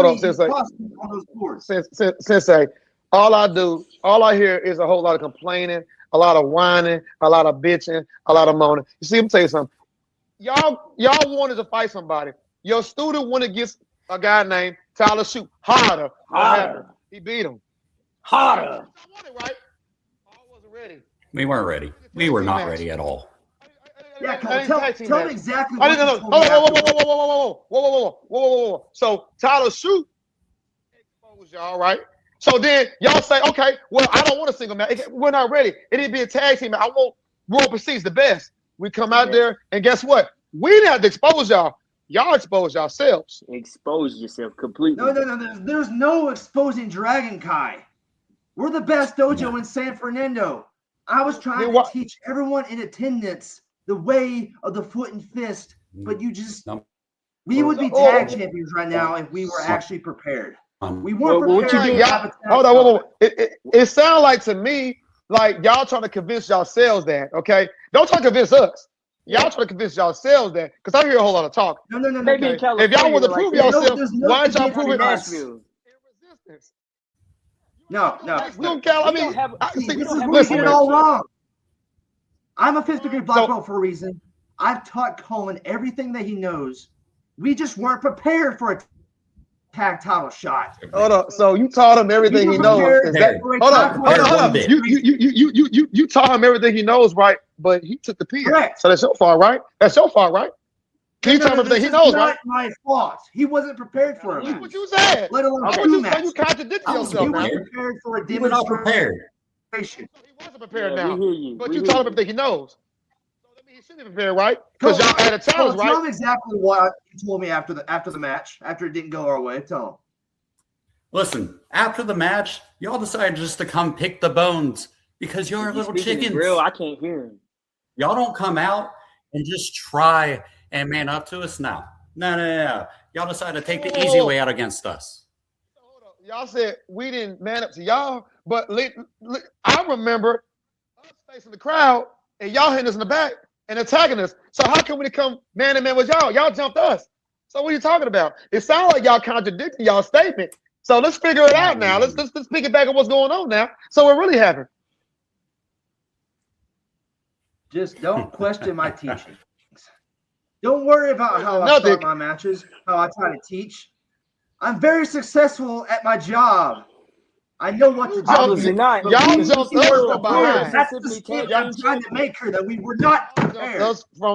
V: on. Sensei, all I hear is a whole lot of complaining, a lot of whining, a lot of bitching, a lot of moaning. You see, let me tell you something. Y'all wanted to fight somebody. Your student went against a guy named Tyler Shoot. Harder. He beat him.
U: Harder.
V: Right? I wasn't ready.
W: We weren't ready. We were not ready at all. Yeah, tell me exactly
V: what
W: you told me.
V: Whoa. So Tyler Shoot exposed y'all, right? So then y'all say, okay, well, I don't want a single match. We're not ready. It didn't be a tag team. I want Royal Prestige the best. We come out there, and guess what? We didn't have to expose y'all. Y'all exposed yourselves.
U: Expose yourself completely.
W: No. There's no exposing Dragon Kai. We're the best dojo in San Fernando. I was trying to teach everyone in attendance the way of the foot and fist, but you just we would be tag champions right now if we were actually prepared. We weren't
V: What you
W: prepared.
V: y'all, hold on, whoa. It sounds like to me like y'all trying to convince yourselves that. Okay, don't try to convince us. Y'all trying to convince yourselves that because I hear a whole lot of talk.
W: No.
U: Maybe in
V: If
U: California,
V: y'all want to
U: like,
V: prove
U: there's
V: yourself,
W: no
V: why don't y'all
W: convincing
V: prove it?
W: us.
U: Nashville.
W: No.
V: See,
W: This
V: this
W: is
V: is
W: where you get it all
V: listen.
W: wrong. I'm a 5th degree black belt for a reason. I've taught Colin everything that he knows. We just weren't prepared for a tag title shot.
V: Hold on. So you taught him everything he knows. Is that, hold on. You taught him everything he knows, right? But he took the pin.
W: Correct.
V: So that's your fault, right? That's your fault, right? You taught him everything he knows, right?
W: That's not my fault. He wasn't prepared for it.
V: That's what you said.
W: Let alone
V: Okay.
W: two
V: So
W: matches.
V: you contradicted yourself
W: He
V: now.
W: was prepared for a
C: You were not
W: demonstration.
C: prepared.
V: He wasn't prepared
U: Yeah,
V: now.
U: we hear you.
V: But
U: We
V: you
U: hear
V: taught him
U: you.
V: everything he knows. So that means he should be prepared, right? Because y'all had a challenge,
W: Tell him
V: right?
W: exactly what you told me after the match, after it didn't go our way. Tell him.
C: Listen, after the match, y'all decided just to come pick the bones because you're little chickens.
U: Real, I can't hear him.
C: Y'all don't come out and just try and man up to us now. No. Y'all decided to take the easy way out against us.
V: Y'all said we didn't man up to y'all, but I remember us facing the crowd and y'all hitting us in the back and attacking us. So how come when it come man to man with y'all? Y'all jumped us. So what are you talking about? It sounds like y'all contradicting y'all statement. So let's figure it out now. Let's pick it back on what's going on now. So what really happened?
W: Just don't question my teaching. Don't worry about how I start my matches, how I try to teach. I'm very successful at my job. I know what to do.
U: Obviously not.
V: Y'all jumped us from behind.
W: That's the statement I'm trying to make here, that we were not prepared.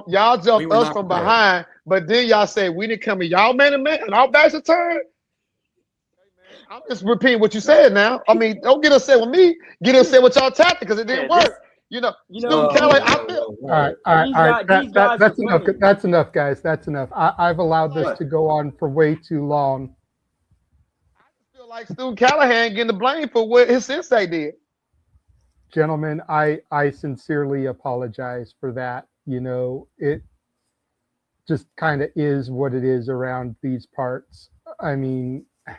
V: Y'all jumped us from behind, but then y'all say we didn't come in y'all man to man and our backs are turned. I'm just repeating what you said now. I mean, don't get upset with me. Get upset with y'all tactic because it didn't work. Kelly, I feel.
L: All right. That's enough. That's enough, guys. That's enough. I've allowed this to go on for way too long.
V: I feel like Stu Callahan getting the blame for what his sensei did.
L: Gentlemen, I sincerely apologize for that. It just kind of is what it is around these parts. I mean,
V: I'm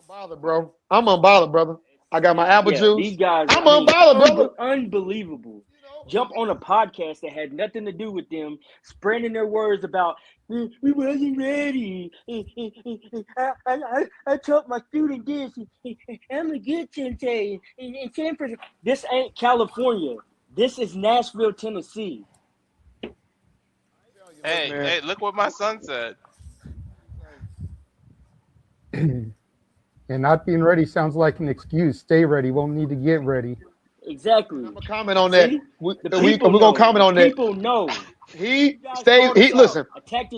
V: unbothered, bro. I'm unbothered, brother. I got my apple juice.
U: These guys,
V: I'm unbothered, brother.
U: Unbelievable. Jump on a podcast that had nothing to do with them, spreading their words about we wasn't ready. I taught my student this. I'm a good sensei. This ain't California. This is Nashville, Tennessee.
R: Hey, look what my son said.
L: And not being ready sounds like an excuse. Stay ready. Won't need to get ready.
U: Exactly.
V: I'm gonna comment on that. We're
U: gonna
V: gonna comment on that.
U: People know.
V: He stays. Listen.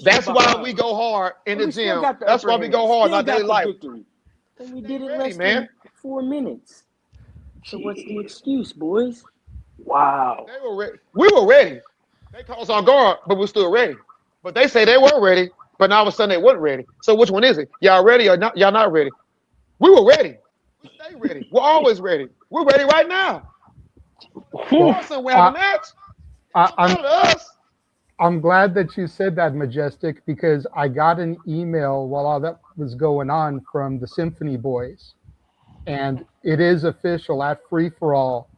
V: That's why we go hard in the gym. That's why we go hard in our daily life.
U: And we did it less than 4 minutes. So what's the excuse, boys? Wow.
V: We were ready. They caught us on guard, but we're still ready. But they say they were ready, but now all of a sudden they weren't ready. So which one is it? Y'all ready or not? Y'all not ready? We were ready. We stay ready. We're always ready. We're ready right now. We have a match.
L: I'm glad that you said that, Majestic, because I got an email while all that was going on from the Symphony Boys. And it is official at Free For All.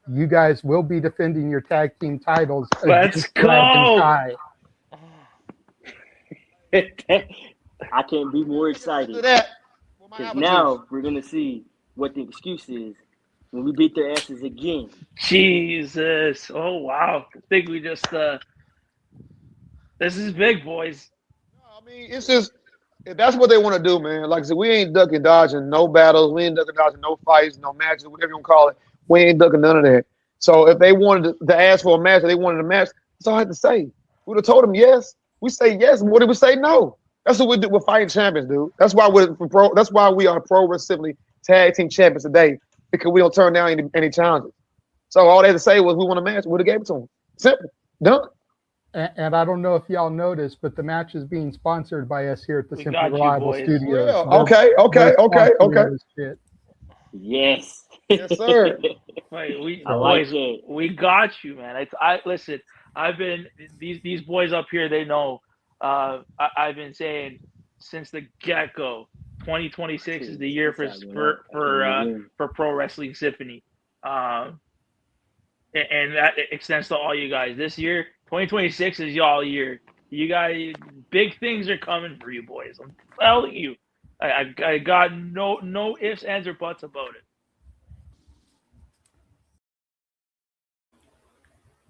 L: You guys will be defending your tag team titles.
U: Let's go! I can't be more excited. Because now we're going to see what the excuse is when we beat their asses again.
D: Jesus. Oh, wow. I think we just, this is big, boys.
V: I mean, it's just, that's what they want to do, man. Like I said, we ain't ducking, dodging no battles. We ain't ducking, dodging no fights, no matches, whatever you want to call it. We ain't ducking none of that. So if they wanted to ask for a match, or they wanted a match, that's all I had to say. We would have told them yes. We say yes. What did we say no? That's what we do. We're fighting champions, dude. That's why we are pro wrestling tag team champions today, because we don't turn down any challenges. So all they had to say was we want a match. We would have gave it to them. Simple. Done.
L: And I don't know if y'all noticed, but the match is being sponsored by us here at the Simply Reliable Studios.
V: Yeah. Okay.
U: Yes.
V: Yes, sir.
D: Wait,
U: like
D: we got you, man. Listen. I've been these boys up here. They know. I've been saying since the get-go, 2026 is the year for Pro Wrestling Symphony, and that extends to all you guys. This year, 2026 is y'all year. You guys, big things are coming for you boys. I'm telling you. I got no ifs, ands, or buts about it.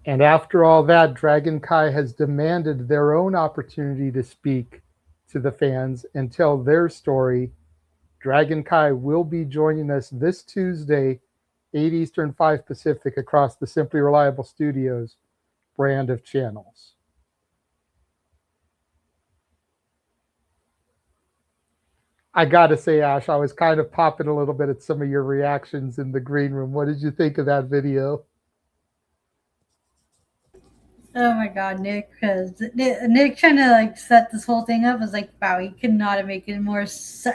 L: And after all that, Dragon Kai has demanded their own opportunity to speak to the fans and tell their story. Dragon Kai will be joining us this Tuesday, 8 Eastern, 5 Pacific, across the Simply Reliable Studios brand of channels. I gotta say, Ash, I was kind of popping a little bit at some of your reactions in the green room. What did you think of that video?
A: Oh my God, Nick! Because Nick trying to like set this whole thing up was like, wow, he could not have made it more.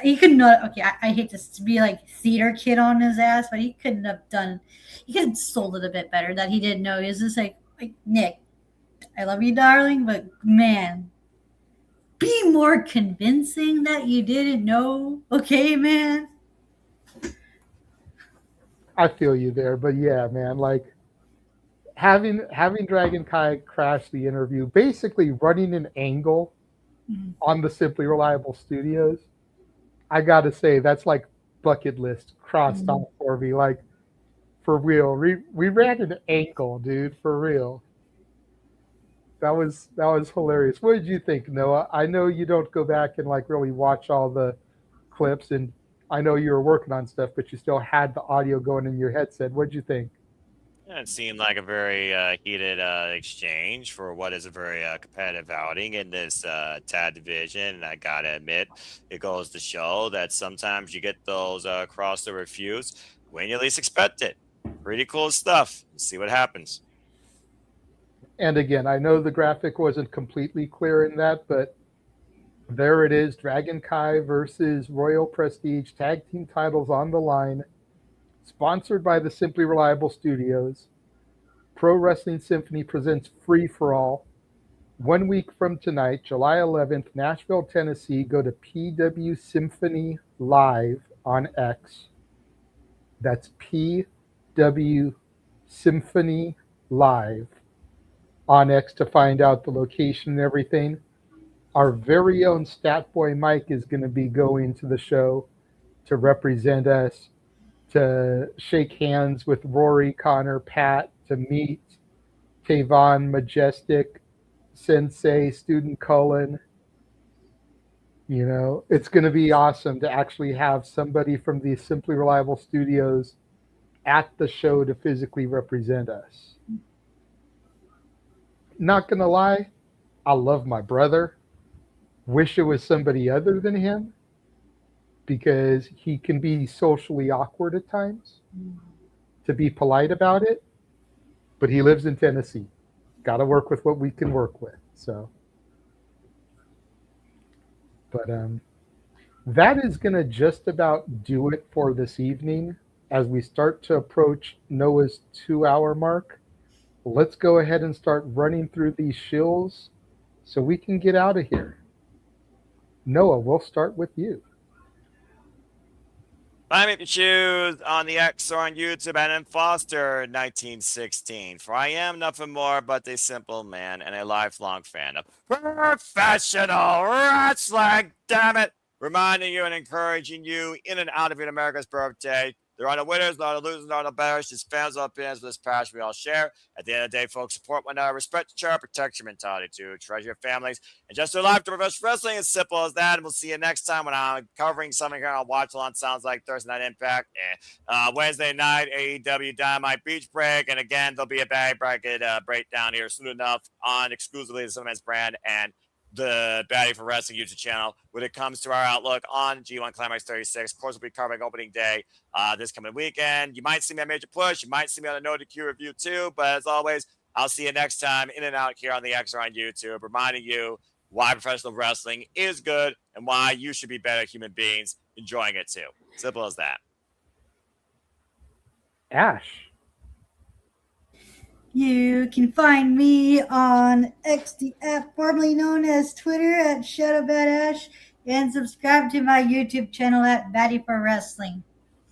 A: He could not. Okay, I hate to be like theater kid on his ass, but he couldn't have done. He could have sold it a bit better. That he didn't know. He was just like Nick, I love you, darling, but man, be more convincing that you didn't know. Okay, man.
L: I feel you there, but yeah, man, like having Dragon Kai crash the interview, basically running an angle on the Simply Reliable Studios. I gotta say, that's like bucket list crossed off for me. Like for real, we ran an angle, dude, for real. That was hilarious. What did you think, Noah? I know you don't go back and like really watch all the clips, and I know you were working on stuff, but you still had the audio going in your headset. What did you think?
S: It seemed like a very heated exchange for what is a very competitive outing in this TAD division. And I got to admit, it goes to show that sometimes you get those crossover feuds when you least expect it. Pretty cool stuff. Let's see what happens.
L: And again, I know the graphic wasn't completely clear in that, but there it is. Dragon Kai versus Royal Prestige tag team titles on the line. Sponsored by the Simply Reliable Studios. Pro Wrestling Symphony presents Free for All. 1 week from tonight, July 11th, Nashville, Tennessee. Go to PW Symphony Live on X. That's PW Symphony Live on X to find out the location and everything. Our very own Statboy Mike is going to be going to the show to represent us, to shake hands with Rory, Connor, Pat, to meet Tavon, Majestic, Sensei, Student Cullen. You know, it's going to be awesome to actually have somebody from the Simply Reliable Studios at the show to physically represent us. Not going to lie, I love my brother. Wish it was somebody other than him, because he can be socially awkward at times, to be polite about it, but he lives in Tennessee. Got to work with what we can work with. So, but that is going to just about do it for this evening. As we start to approach Noah's 2-hour mark, let's go ahead and start running through these shills so we can get out of here. Noah, we'll start with you.
S: Find me if you choose on the X or on YouTube at M Foster 1916. For I am nothing more but a simple man and a lifelong fan of professional wrestling. Damn it! Reminding you and encouraging you in and out of your America's birthday. There are no winners, no losers, no bears. Just fans of opinions with this passion we all share. At the end of the day, folks, support one another, respect each other, protect your mentality too, treasure your families, and just do life to professional wrestling. As simple as that. And we'll see you next time when I'm covering something here on Watch Along. Sounds like Thursday Night Impact. Wednesday night, AEW Dynamite Beach Break. And again, there'll be a bag bracket breakdown here soon enough on exclusively the Cinemas brand and the Baddie for Wrestling YouTube channel when it comes to our outlook on G1 Climax 36. Of course, we'll be covering opening day this coming weekend. You might see me on Major Push. You might see me on a No DQ review too. But as always, I'll see you next time in and out here on the X or on YouTube, reminding you why professional wrestling is good and why you should be better human beings enjoying it too. Simple as that.
L: Ash.
A: You can find me on XDF, formerly known as Twitter, at ShadowBadAsh. And subscribe to my YouTube channel at Batty for Wrestling.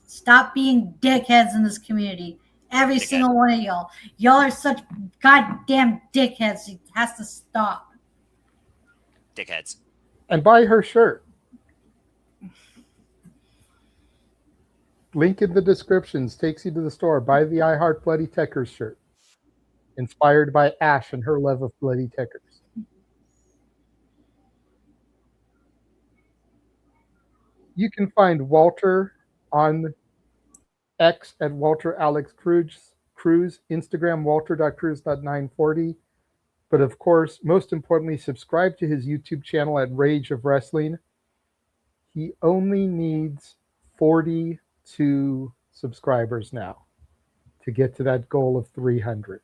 A: Stop being dickheads in this community. Every single one of y'all. Y'all are such goddamn dickheads. It has to stop.
S: Dickheads.
L: And buy her shirt. Link in the descriptions takes you to the store. Buy the I Heart Bloody Techers shirt. Inspired by Ash and her love of Bloody Techers. You can find Walter on X at Walter Alex Cruz, Instagram walter.cruz.940. But of course, most importantly, subscribe to his YouTube channel at Rage of Wrestling. He only needs 42 subscribers now to get to that goal of 300.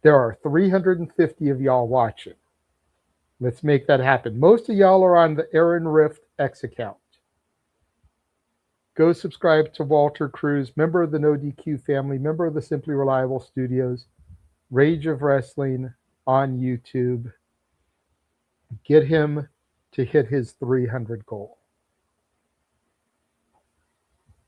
L: There are 350 of y'all watching. Let's make that happen. Most of y'all are on the Aaron Rift X account. Go subscribe to Walter Cruz, member of the No DQ family, member of the Simply Reliable Studios, Rage of Wrestling on YouTube. Get him to hit his 300 goal.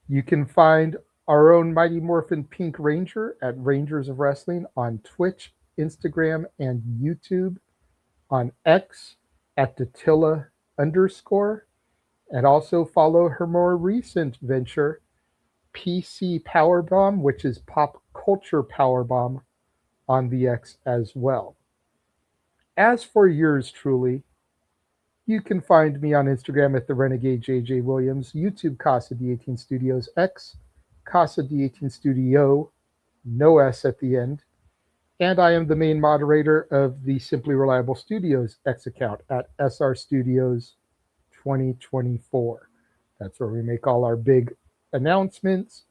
L: You can find our own Mighty Morphin Pink Ranger at Rangers of Wrestling on Twitch, Instagram, and YouTube. On X at Datilla_, and also follow her more recent venture, PC Powerbomb, which is Pop Culture Powerbomb, on the X as well. As for yours truly, you can find me on Instagram at the Renegade JJ Williams, YouTube Casa D18 Studios, X Casa D18 Studio, no S at the end. And I am the main moderator of the Simply Reliable Studios X account at SR Studios 2024. That's where we make all our big announcements.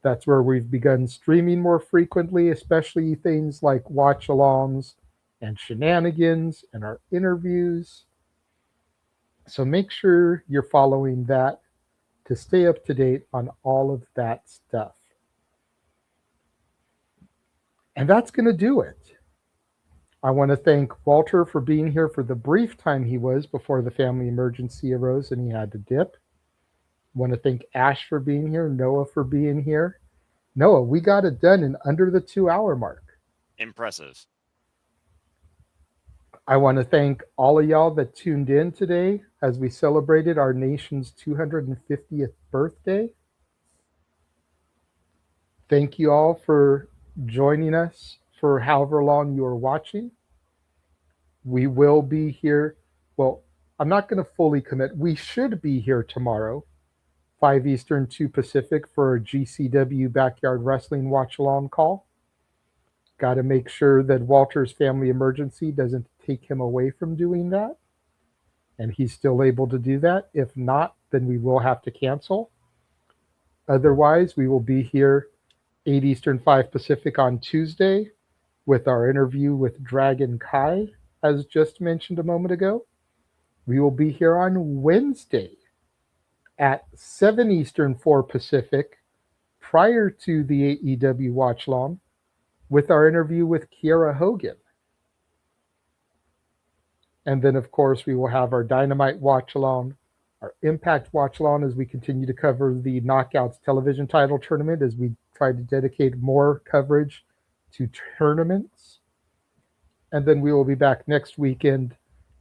L: That's where we've begun streaming more frequently, especially things like watch-alongs and shenanigans and our interviews. So make sure you're following that to stay up to date on all of that stuff. And that's going to do it. I want to thank Walter for being here for the brief time he was before the family emergency arose and he had to dip. I want to thank Ash for being here, Noah for being here. Noah, we got it done in under the 2-hour mark.
S: Impressive.
L: I want to thank all of y'all that tuned in today as we celebrated our nation's 250th birthday. Thank you all for joining us for however long you are watching. We will be here. Well, I'm not going to fully commit. We should be here tomorrow, 5 Eastern, 2 Pacific, for a GCW Backyard Wrestling watch-along call. Got to make sure that Walter's family emergency doesn't take him away from doing that, and he's still able to do that. If not, then we will have to cancel. Otherwise, we will be here 8 Eastern, 5 Pacific on Tuesday with our interview with Dragon Kai, as just mentioned a moment ago. We will be here on Wednesday at 7 Eastern, 4 Pacific, prior to the AEW Watch Long, with our interview with Kiera Hogan. And then, of course, we will have our Dynamite Watch Along, our Impact Watch Along, as we continue to cover the Knockouts television title tournament, as we try to dedicate more coverage to tournaments. And then we will be back next weekend,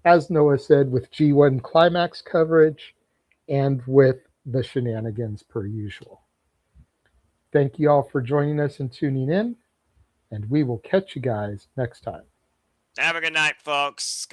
L: as Noah said, with G1 Climax coverage and with the shenanigans per usual. Thank you all for joining us and tuning in, and we will catch you guys next time.
S: Have a good night, folks.